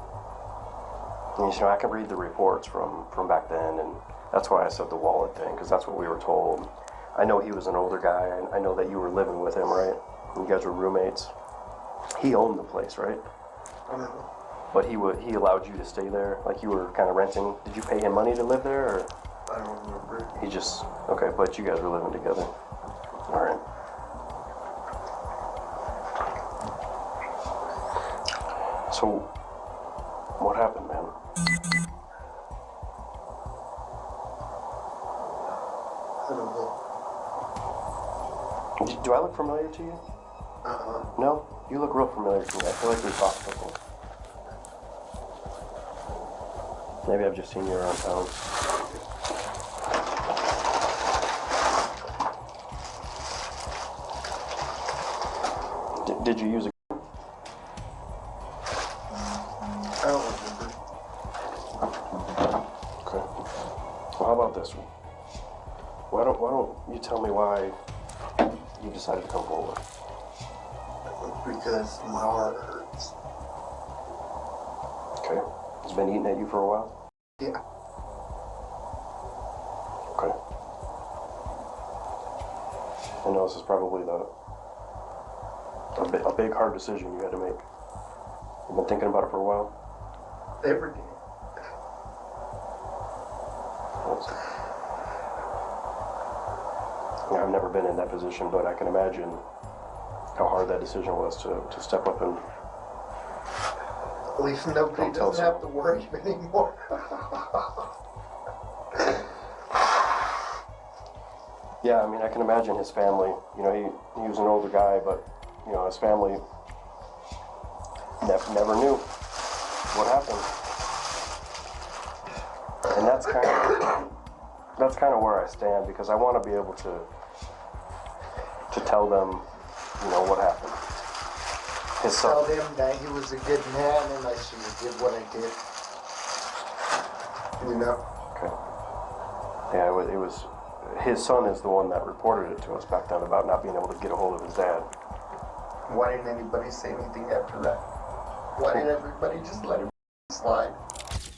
And, you know, I can read the reports from back then, and that's why I said the wallet thing, because that's what we were told. I know he was an older guy. I know that you were living with him, right? You guys were roommates. He owned the place, right? I know. But he allowed you to stay there, like you were kind of renting. Did you pay him money to live there, or? I don't remember. He just, okay, but you guys were living together. All right. So, what happened, man? I don't know. Do I look familiar to you? No? You look real familiar to me. I feel like we've talked before. Maybe I've just seen you around town. Did you use a gun? I don't remember. Okay. Well, how about this one? Why don't you tell me why you decided to come forward? Because my heart hurts. Okay. It's been eating at you for a while? Yeah. Okay. I know this is probably a big hard decision you had to make. You've been thinking about it for a while? Every day. Yeah, I've never been in that position, but I can imagine how hard that decision was to step up and... At least nobody doesn't have to worry anymore. Yeah, I mean, I can imagine his family. You know, he was an older guy, but, you know, his family never knew what happened. And that's kind of where I stand, because I want to be able to tell them, you know, what happened. Tell them that he was a good man and I should have did what I did. You know? Okay. Yeah, it was his son is the one that reported it to us back then about not being able to get a hold of his dad. Why didn't anybody say anything after that? Why didn't everybody just let him slide?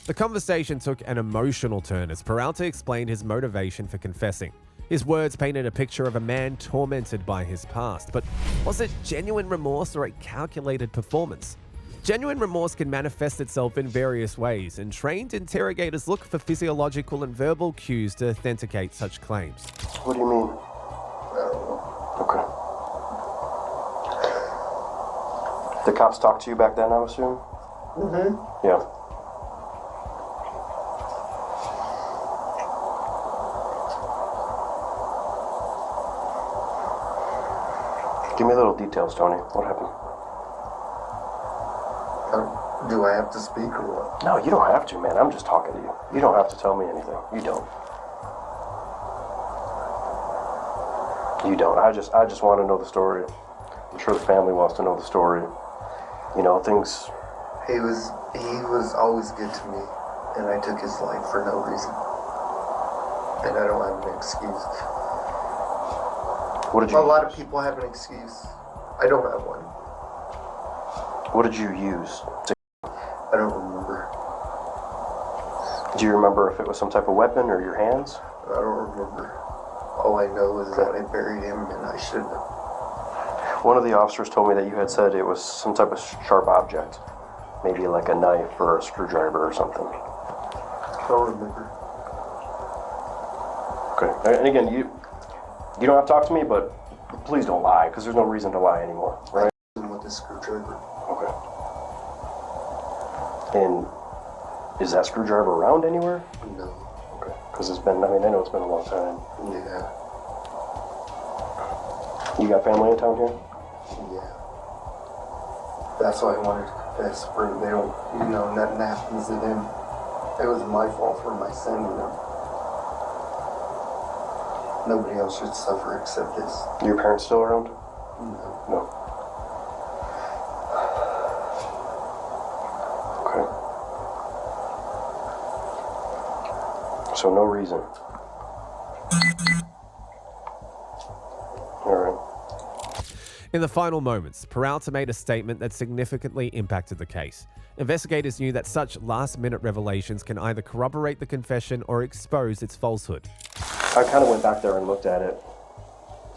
The conversation took an emotional turn as Peralta explained his motivation for confessing. His words painted a picture of a man tormented by his past, but was it genuine remorse or a calculated performance? Genuine remorse can manifest itself in various ways, and trained interrogators look for physiological and verbal cues to authenticate such claims. What do you mean? Okay. The cops talked to you back then, I assume? Mm-hmm. Yeah. Give me little details, Tony. What happened? Do I have to speak or what? No, you don't have to, man. I'm just talking to you. You don't have to tell me anything. You don't. You don't. I just want to know the story. I'm sure the family wants to know the story. You know, things... He was always good to me, and I took his life for no reason. And I don't have an excuse. What did you A lot of people have an excuse. I don't have one. What did you use? I don't remember. Do you remember if it was some type of weapon or your hands? I don't remember. All I know is that I buried him and I shouldn't have. One of the officers told me that you had said it was some type of sharp object. Maybe like a knife or a screwdriver or something. I don't remember. Okay. And again, you don't have to talk to me, but please don't lie, because there's no reason to lie anymore, right? With the screwdriver. Okay. And is that screwdriver around anywhere? No. Okay. Because I know it's been a long time. Yeah. You got family in town here? Yeah. That's why I wanted to confess, for they don't, nothing happens to them. It was my fault for my sin, Nobody else should suffer except this. Your parents still around? No. Okay. So no reason. All right. In the final moments, Peralta made a statement that significantly impacted the case. Investigators knew that such last-minute revelations can either corroborate the confession or expose its falsehood. I kind of went back there and looked at it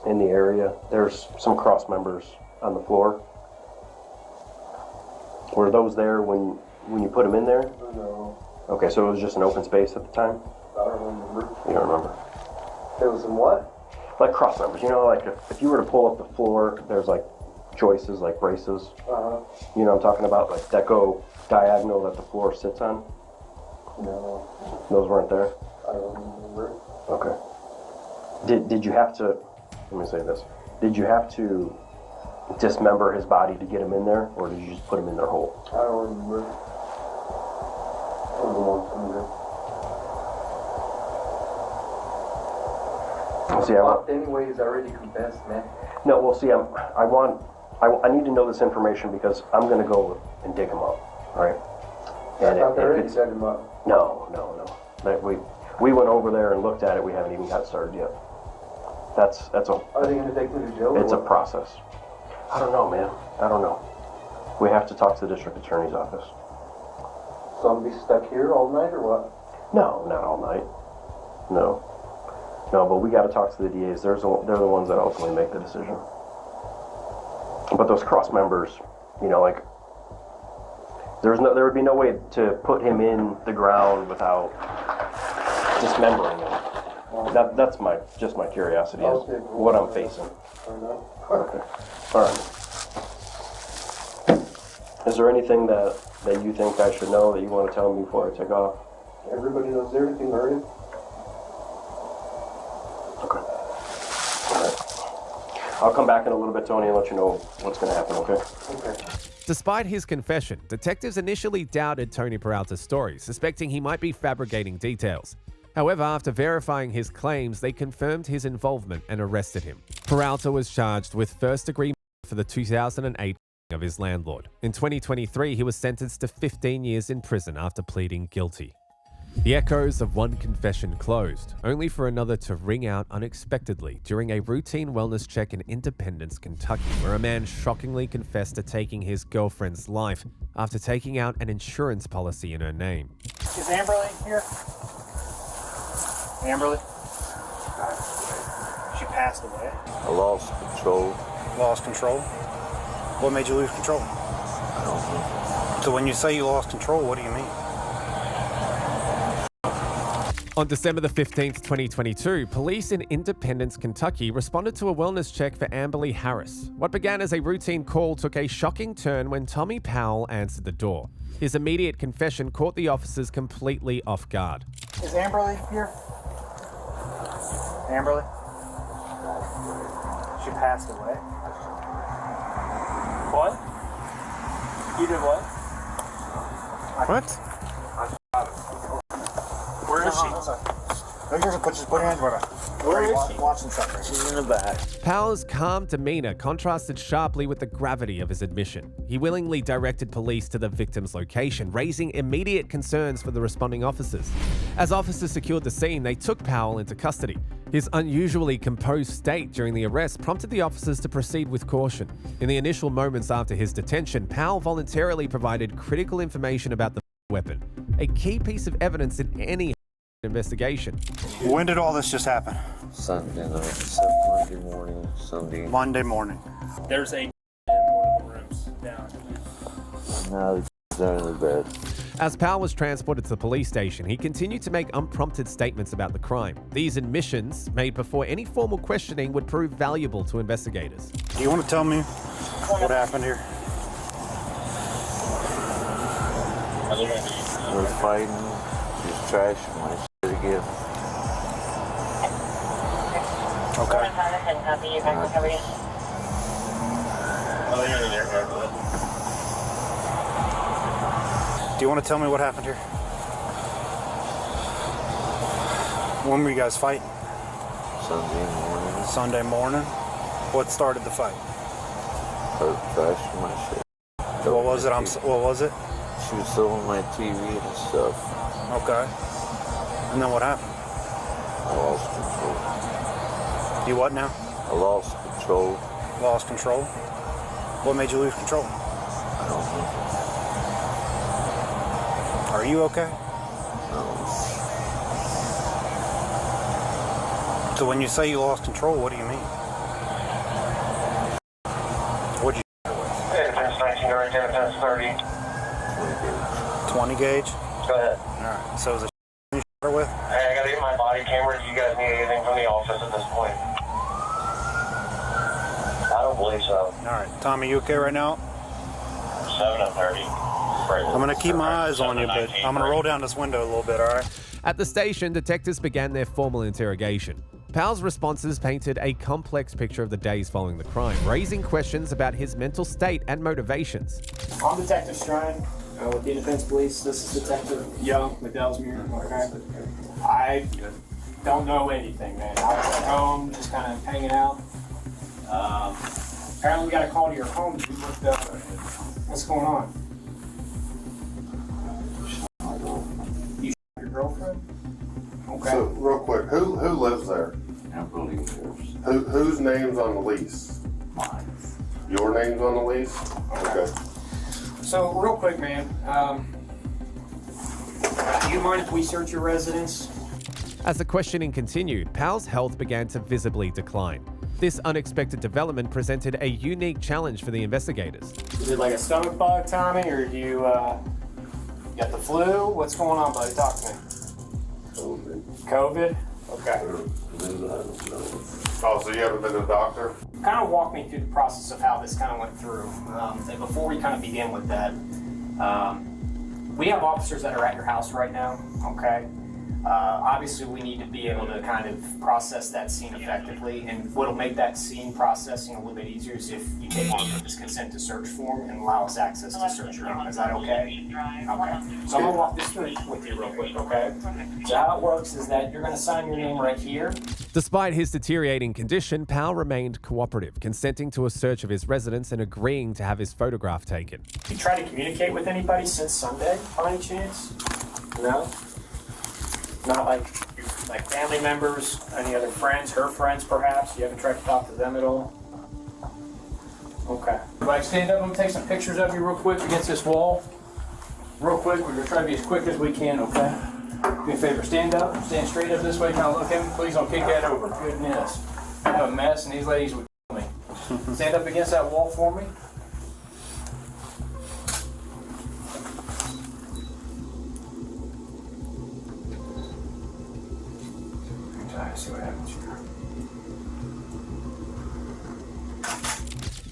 in the area. There's some cross members on the floor. Were those there when when you put him in there? No, Okay, so it was just an open space at the time? I don't remember. You don't remember? It was in what? Like cross members, you know, like if you were to pull up the floor, there's like joists, like braces. Uh-huh. You know what I'm talking about? Like that go diagonal that the floor sits on? No, Those weren't there? I don't remember. Okay. Did you have to, let me say this, did you have to dismember his body to get him in there, or did you just put him in there whole? I don't remember. It was a long time ago. See, Anyways, I already confessed, man. No, well, see, I need to know this information because I'm going to go and dig him up, all right? I thought they already dug him up. No. We went over there and looked at it. We haven't even got started yet. Are they going to take me to jail? It's a process. I don't know, man. I don't know. We have to talk to the district attorney's office. So I'm going to be stuck here all night or what? No, not all night. No, but we got to talk to the DAs. They're the ones that ultimately make the decision. But those cross members, you know, like there would be no way to put him in the ground without dismembering him. That's just my curiosity is what I'm facing. Okay. All right. Is there anything that you think I should know that you want to tell me before I take off? Everybody knows everything already. Okay. All right. I'll come back in a little bit, Tony, and let you know what's going to happen, okay? Okay. Despite his confession, detectives initially doubted Tony Peralta's story, suspecting he might be fabricating details. However, after verifying his claims, they confirmed his involvement and arrested him. Peralta was charged with first-degree murder for the 2008 of his landlord. In 2023, he was sentenced to 15 years in prison after pleading guilty. The echoes of one confession closed, only for another to ring out unexpectedly during a routine wellness check in Independence, Kentucky, where a man shockingly confessed to taking his girlfriend's life after taking out an insurance policy in her name. Is Amberly here? Amberly? She passed away. I lost control. Lost control? What made you lose control? I don't know. So when you say you lost control, what do you mean? On December the 15th, 2022, police in Independence, Kentucky responded to a wellness check for Amberly Harris. What began as a routine call took a shocking turn when Tommy Powell answered the door. His immediate confession caught the officers completely off guard. Is Amberly here? Amberly? She passed away. What? You did what? What? Where is she? Just put her in. Where is she? Watching something. She's in the back. Powell's calm demeanor contrasted sharply with the gravity of his admission. He willingly directed police to the victim's location, raising immediate concerns for the responding officers. As officers secured the scene, they took Powell into custody. His unusually composed state during the arrest prompted the officers to proceed with caution. In the initial moments after his detention, Powell voluntarily provided critical information about the weapon, a key piece of evidence in any investigation. When did all this just happen? Sunday night, Monday morning, Sunday. Monday morning. There's a in one of the rooms down. Now he's down in the bed. As Powell was transported to the police station, he continued to make unprompted statements about the crime. These admissions, made before any formal questioning, would prove valuable to investigators. Do you want to tell me what happened here? We're fighting. She's trashing my shit again. Okay. Do you want to tell me what happened here? When were you guys fighting? Sunday morning. Sunday morning? What started the fight? Her trashing my shit. What was it? What was it? She was selling my TV and stuff. Okay. And then what happened? I lost control. You what now? I lost control. Lost control? What made you lose control? I don't know. Are you okay? No. So when you say you lost control, what do you mean? What'd you... Independence 19 or Independence 30. me gauge? Go ahead. Alright, so is it you shot her with? Hey, I gotta get my body camera. Do you guys need anything from the office at this point? I don't believe so. Alright, Tommy, you okay right now? 7:30. I'm gonna keep my eyes on you, but I'm gonna roll down this window a little bit, alright? At the station, detectives began their formal interrogation. Powell's responses painted a complex picture of the days following the crime, raising questions about his mental state and motivations. I'm Detective Strine with the Independence Police. This is Detective Young, McDowellsmere. Okay. I don't know anything, man. I was at home, just kind of hanging out. Apparently, we got a call to your home. What's going on? You shot your girlfriend? Okay. So, real quick, who lives there? Whose name's on the lease? Mine. Your name's on the lease? Okay. So, real quick, man. Do you mind if we search your residence? As the questioning continued, Powell's health began to visibly decline. This unexpected development presented a unique challenge for the investigators. Is it like a stomach bug, Tommy, or do you got the flu? What's going on, buddy? Talk to me. COVID? Okay. Oh, so you haven't been to the doctor? Kind of walk me through the process of how this kind of went through. And before we kind of begin with that, we have officers that are at your house right now, okay? Obviously, we need to be able to kind of process that scene effectively, and what'll make that scene processing a little bit easier is if you take on this consent to search form and allow us access to search your home. Is that okay? Okay. So I'm gonna walk this through with you real quick, okay? So how it works is that you're gonna sign your name right here. Despite his deteriorating condition, Powell remained cooperative, consenting to a search of his residence and agreeing to have his photograph taken. You tried to communicate with anybody since Sunday, by any chance? No? Not like family members, any other friends, her friends perhaps? You haven't tried to talk to them at all? Okay. Everybody stand up and take some pictures of you real quick against this wall. Real quick, we're going to try to be as quick as we can, okay? Do me a favor, stand up, stand straight up this way, kind of look at me. Please don't kick that over. Goodness. I have a mess and these ladies would kill me. Stand up against that wall for me. See what happens here.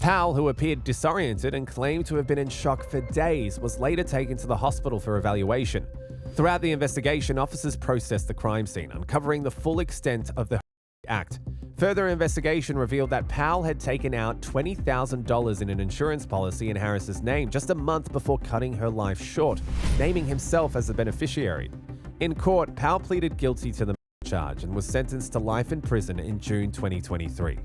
Powell, who appeared disoriented and claimed to have been in shock for days, was later taken to the hospital for evaluation. Throughout the investigation, officers processed the crime scene, uncovering the full extent of the act. Further investigation revealed that Powell had taken out $20,000 in an insurance policy in Harris's name just a month before cutting her life short, naming himself as the beneficiary. In court, Powell pleaded guilty to the charge and was sentenced to life in prison in June 2023.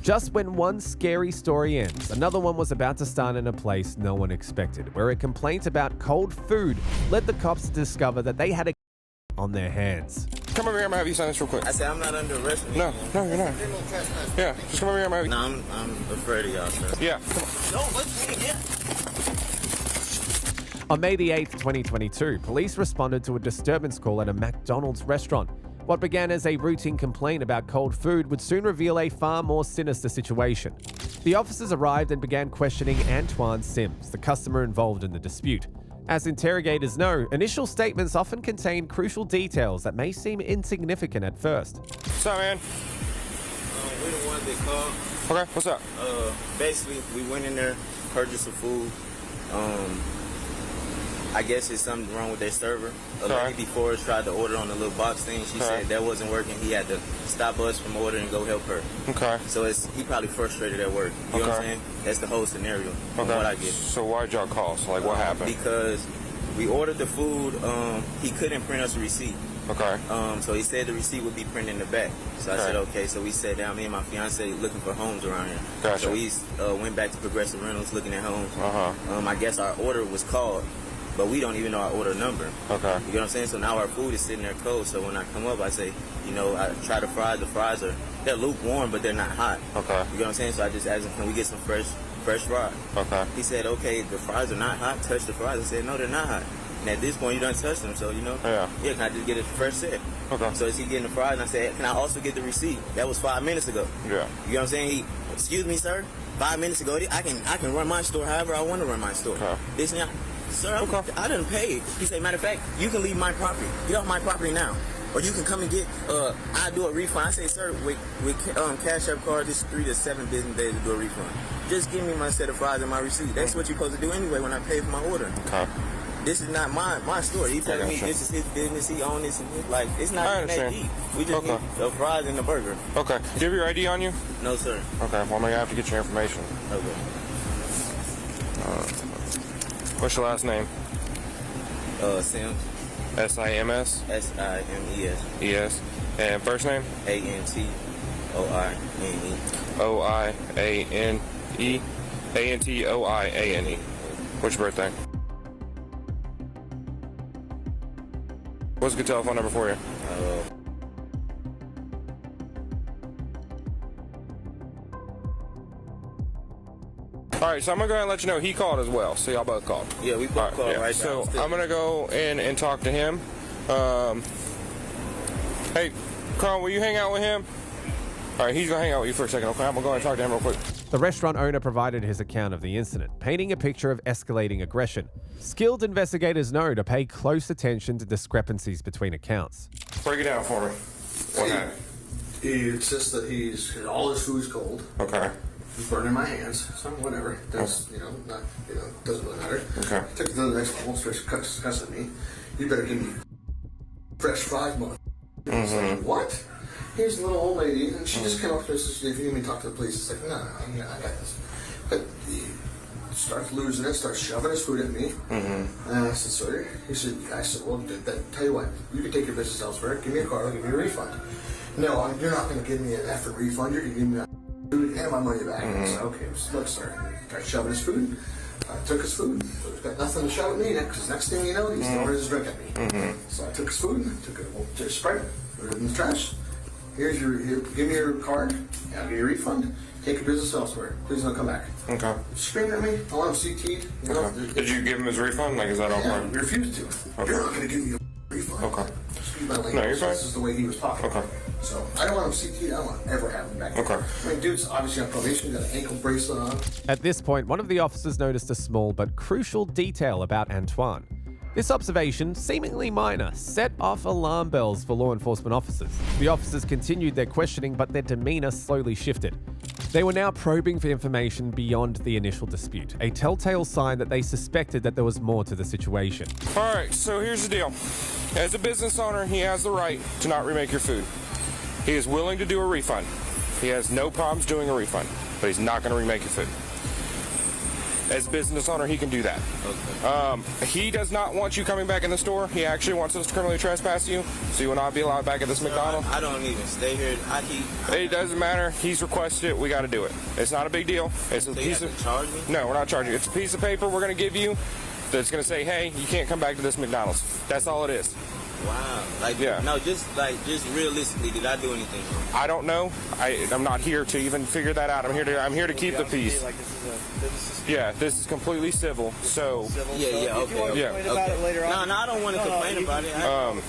Just when one scary story ends, another one was about to start in a place no one expected, where a complaint about cold food led the cops to discover that they had a on their hands. Come over here, I'm gonna have you sign this real quick. I said I'm not under arrest. No, you're not. Yeah, just come over here, I'm gonna have you. No, I'm afraid of y'all, sir. Yeah, come on. No, let's get it. On May the 8th, 2022, police responded to a disturbance call at a McDonald's restaurant. What began as a routine complaint about cold food would soon reveal a far more sinister situation. The officers arrived and began questioning Antoine Sims, the customer involved in the dispute. As interrogators know, initial statements often contain crucial details that may seem insignificant at first. What's up, man? We the ones that called. Okay, what's up? Basically, we went in there, purchased some food. I guess it's something wrong with their server. A lady before us tried to order on the little box thing. She said that wasn't working. He had to stop us from ordering and go help her. Okay. So he probably frustrated at work. You know what I'm saying? That's the whole scenario from what I get. So why'd y'all call? So like what happened? Because we ordered the food. He couldn't print us a receipt. Okay. So he said the receipt would be printed in the back. So I said, okay. So we sat down, me and my fiance looking for homes around here. Gotcha. So we went back to Progressive Rentals looking at homes. I guess our order was called, but we don't even know our order number. Okay. You know what I'm saying? So now our food is sitting there cold. So when I come up, I say, I try the fries. The fries they're lukewarm, but they're not hot. Okay. You know what I'm saying? So I just asked him, can we get some fresh fries? Okay. He said, okay, the fries are not hot. Touch the fries. I said, no, they're not hot. And at this point, you done touched them, so yeah, can I just get a fresh set? Okay. So is he getting the fries? And I said, can I also get the receipt? That was 5 minutes ago. Yeah. You know what I'm saying? Excuse me, sir. 5 minutes ago, I can run my store however I want to run my store. Okay. This Sir, I didn't pay. He said, matter of fact, you can leave my property. Get off my property now. Or you can come and get, I do a refund. I say, sir, with Cash App card, it's 3 to 7 business days to do a refund. Just give me my set of fries and my receipt. That's what you're supposed to do anyway when I pay for my order. Okay. This is not my store. He telling me this is his business. He owns this. Like, it's not even that deep. We just need the fries and the burger. Okay. Do you have your ID on you? No, sir. Okay. Well, I'm going to have to get your information. Okay. What's your last name? Sims. S-I-M-S? S-I-M-E-S. E-S. And first name? A-N-T-O-I-N-E. O-I-A-N-E. A-N-T-O-I-A-N-E. What's your birthday? What's a good telephone number for you? All right, so I'm going to go ahead and let you know he called as well. So y'all both called. Yeah, we both called right So now. I'm going to go in and talk to him. Hey, Carl, will you hang out with him? All right, he's going to hang out with you for a second. Okay, I'm going to go and talk to him real quick. The restaurant owner provided his account of the incident, painting a picture of escalating aggression. Skilled investigators know to pay close attention to discrepancies between accounts. Break it down for me. What happened? He insists that all his food's cold. Okay. He's burning my hands, so whatever. That's, doesn't really matter. Okay. Took it to the next level, starts discussing me. You better give me fresh fries, mother. It's like, what? Here's a little old lady, and she just came up to us and said, if you need me to talk to the police, it's like, no, I got this. But he starts losing it, starts shoving his food at me. And I said, sir, I said, well, tell you what, you can take your business elsewhere, give me a card, I'll give you a refund. No, you're not going to give me an effort refund, you're going to give me my food and my money back. I said, okay, look, sir. He started shoving his food. I took his food. He's got nothing to shove at me because next thing you know, he's throwing his drink at me. So I took his food, took a Sprite, put it in the trash. Here, give me your card, I'll give you a refund. Take your business elsewhere. Please don't come back. Okay. Screaming at me. I want him CT'd. Did you give him his refund? Like, is that all right? He refused to. Okay. You're not going to give me a refund. Okay. Excuse my language. No, you're fine. This is the way he was talking. Okay. So I don't want him CT'd. I don't want to ever have him back. Okay. I mean, dude's obviously on probation. Got an ankle bracelet on. At this point, one of the officers noticed a small but crucial detail about Antoine. This observation, seemingly minor, set off alarm bells for law enforcement officers. The officers continued their questioning, but their demeanor slowly shifted. They were now probing for information beyond the initial dispute, a telltale sign that they suspected that there was more to the situation. All right, so here's the deal. As a business owner, he has the right to not remake your food. He is willing to do a refund. He has no problems doing a refund, but he's not going to remake your food. As a business owner, he can do that. Okay. He does not want you coming back in the store. He actually wants us to criminally trespass you, so you will not be allowed back at this McDonald's. I don't even stay here. It doesn't matter. He's requested it. We got to do it. It's not a big deal. It's a piece of. Charge me? No, we're not charging you. It's a piece of paper we're going to give you that's going to say, hey, you can't come back to this McDonald's. That's all it is. Wow. No, just realistically, did I do anything wrong? I don't know. I'm not here to even figure that out. I'm here to keep the peace. Yeah, this is completely civil. So Yeah, okay. If you want to complain about it later on. No, I don't want to complain about it. No,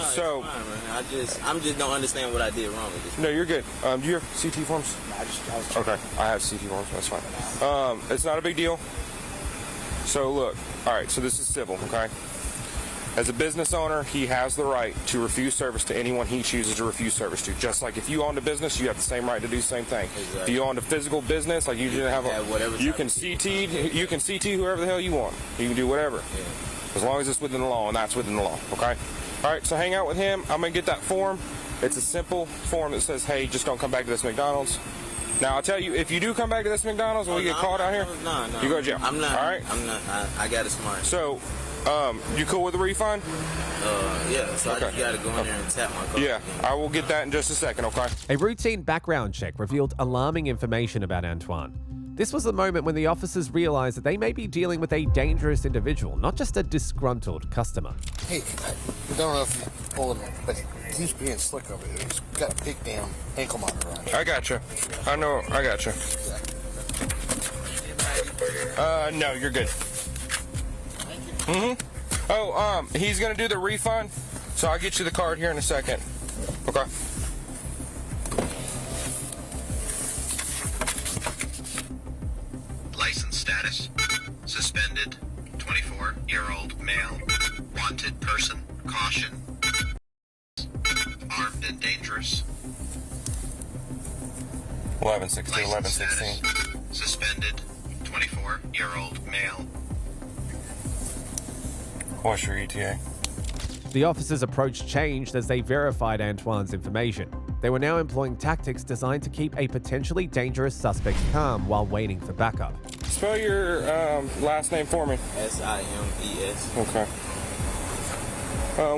so it's fine, man. I'm just don't understand what I did wrong with this. No, you're good. Do you have CT forms? I was okay. I have CT forms. That's fine. It's not a big deal. So look, all right. So this is civil, okay? As a business owner, he has the right to refuse service to anyone he chooses to refuse service to. Just like if you owned a business, you have the same right to do the same thing. Exactly. If you owned a physical business, like you didn't have you can CT whoever the hell you want. You can do whatever. Yeah. As long as it's within the law, and that's within the law, okay? All right, so hang out with him. I'm going to get that form. It's a simple form that says, hey, just don't come back to this McDonald's. Now, I'll tell you, if you do come back to this McDonald's and we get caught out here, you go to jail. I'm not. All right? I'm not. I got it smart. So, you cool with the refund? Yeah, so I just got to go in there and tap my card. Yeah, I will get that in just a second, okay? A routine background check revealed alarming information about Antoine. This was the moment when the officers realized that they may be dealing with a dangerous individual, not just a disgruntled customer. Hey, I don't know if you pulled him, but he's being slick over here. He's got a big damn ankle monitor on. I gotcha. I know, I gotcha. No, you're good. Oh, he's gonna do the refund, so I'll get you the card here in a second. Okay. License status suspended. 24. 11/6 to 11/16. Suspended, 24-year-old male. What's your ETA? The officers' approach changed as they verified Antoine's information. They were now employing tactics designed to keep a potentially dangerous suspect calm while waiting for backup. Spell your last name for me. Simes. Okay.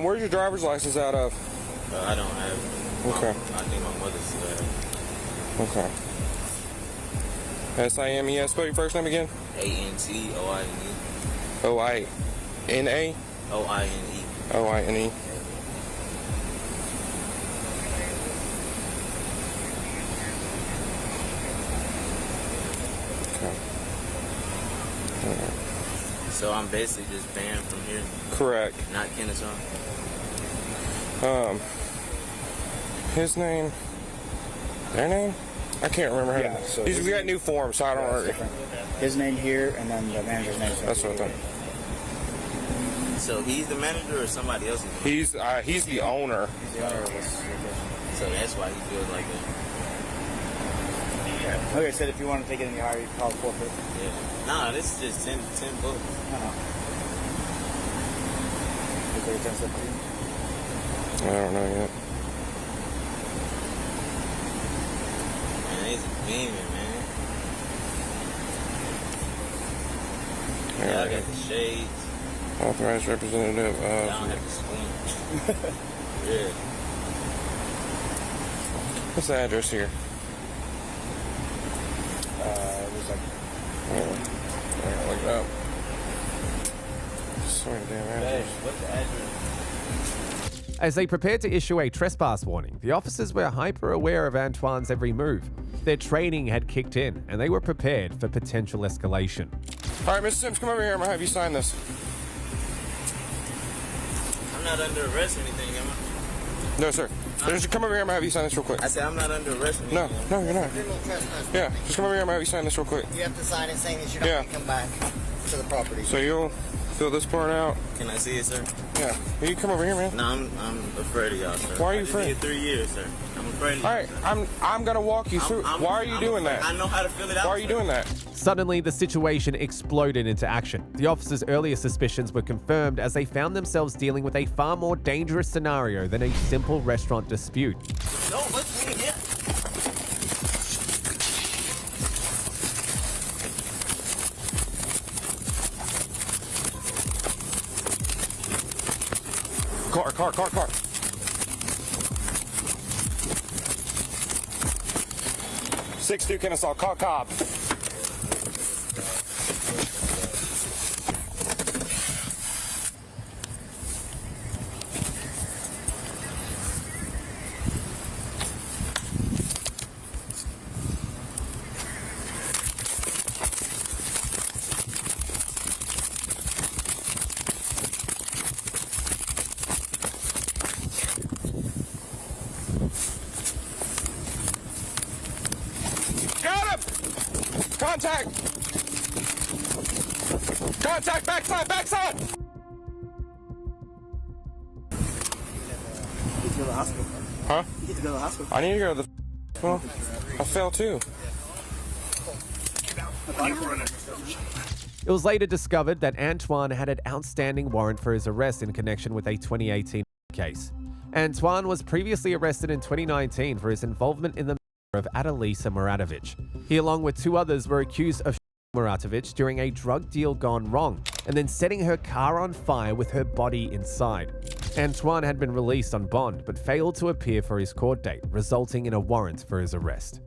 Where's your driver's license out of? I don't have it. Okay. I think my mother's Okay. SIMES. Spell your first name again. ANTOINE. OINA. OINE. OINE. So I'm basically just banned from here. Correct. Not Kennesaw. His name. Their name? I can't remember. Yeah, so we got new forms, so I don't know. His name here, and then the manager's name. That's what I thought. So he's the manager or somebody else? He's the owner. He's the owner of this. So that's why he feels like that. Like I said, if you want to take it in the yard, you can call it forfeit. Yeah. Nah, this is just 10 bucks. No. Is there a 10 cent fee? I don't know yet. Man, he's beaming, man. Yeah, I got the shades. Authorized representative I don't have to squint. Yeah. What's the address here? It was like... Look it up. Sorry, damn address. What's the address? As they prepared to issue a trespass warning, the officers were hyper aware of Antoine's every move. Their training had kicked in, and they were prepared for potential escalation. All right, Mr. Sims, come over here. I'm gonna have you sign this. I'm not under arrest or anything, am I? No, sir. Just come over here. I'm gonna have you sign this real quick. I said I'm not under arrest or anything. No, you're not. Yeah, just come over here. I'm gonna have you sign this real quick. You have to sign it saying that you're not going to come back to the property. So you'll fill this part out. Can I see it, sir? Yeah. You come over here, man. No, I'm afraid of y'all, sir. Why are you I just afraid? did 3 years, sir. I'm afraid of you. All right, I'm gonna walk you through. Why are you doing that? I know how to fill it out. Why are you doing that? Suddenly, the situation exploded into action. The officers' earlier suspicions were confirmed as they found themselves dealing with a far more dangerous scenario than a simple restaurant dispute. No, let's win again. Car. 6-2 Kennesaw, call cop. Contact, backside! You need to go to the hospital. Huh? You need to go to the hospital. I need to go to the well, I fell too. It was later discovered that Antoine had an outstanding warrant for his arrest in connection with a 2018 case. Antoine was previously arrested in 2019 for his involvement in the murder of Adalisa Muratovic. He, along with 2 others, were accused of Muratovic during a drug deal gone wrong and then setting her car on fire with her body inside. Antoine had been released on bond but failed to appear for his court date, resulting in a warrant for his arrest.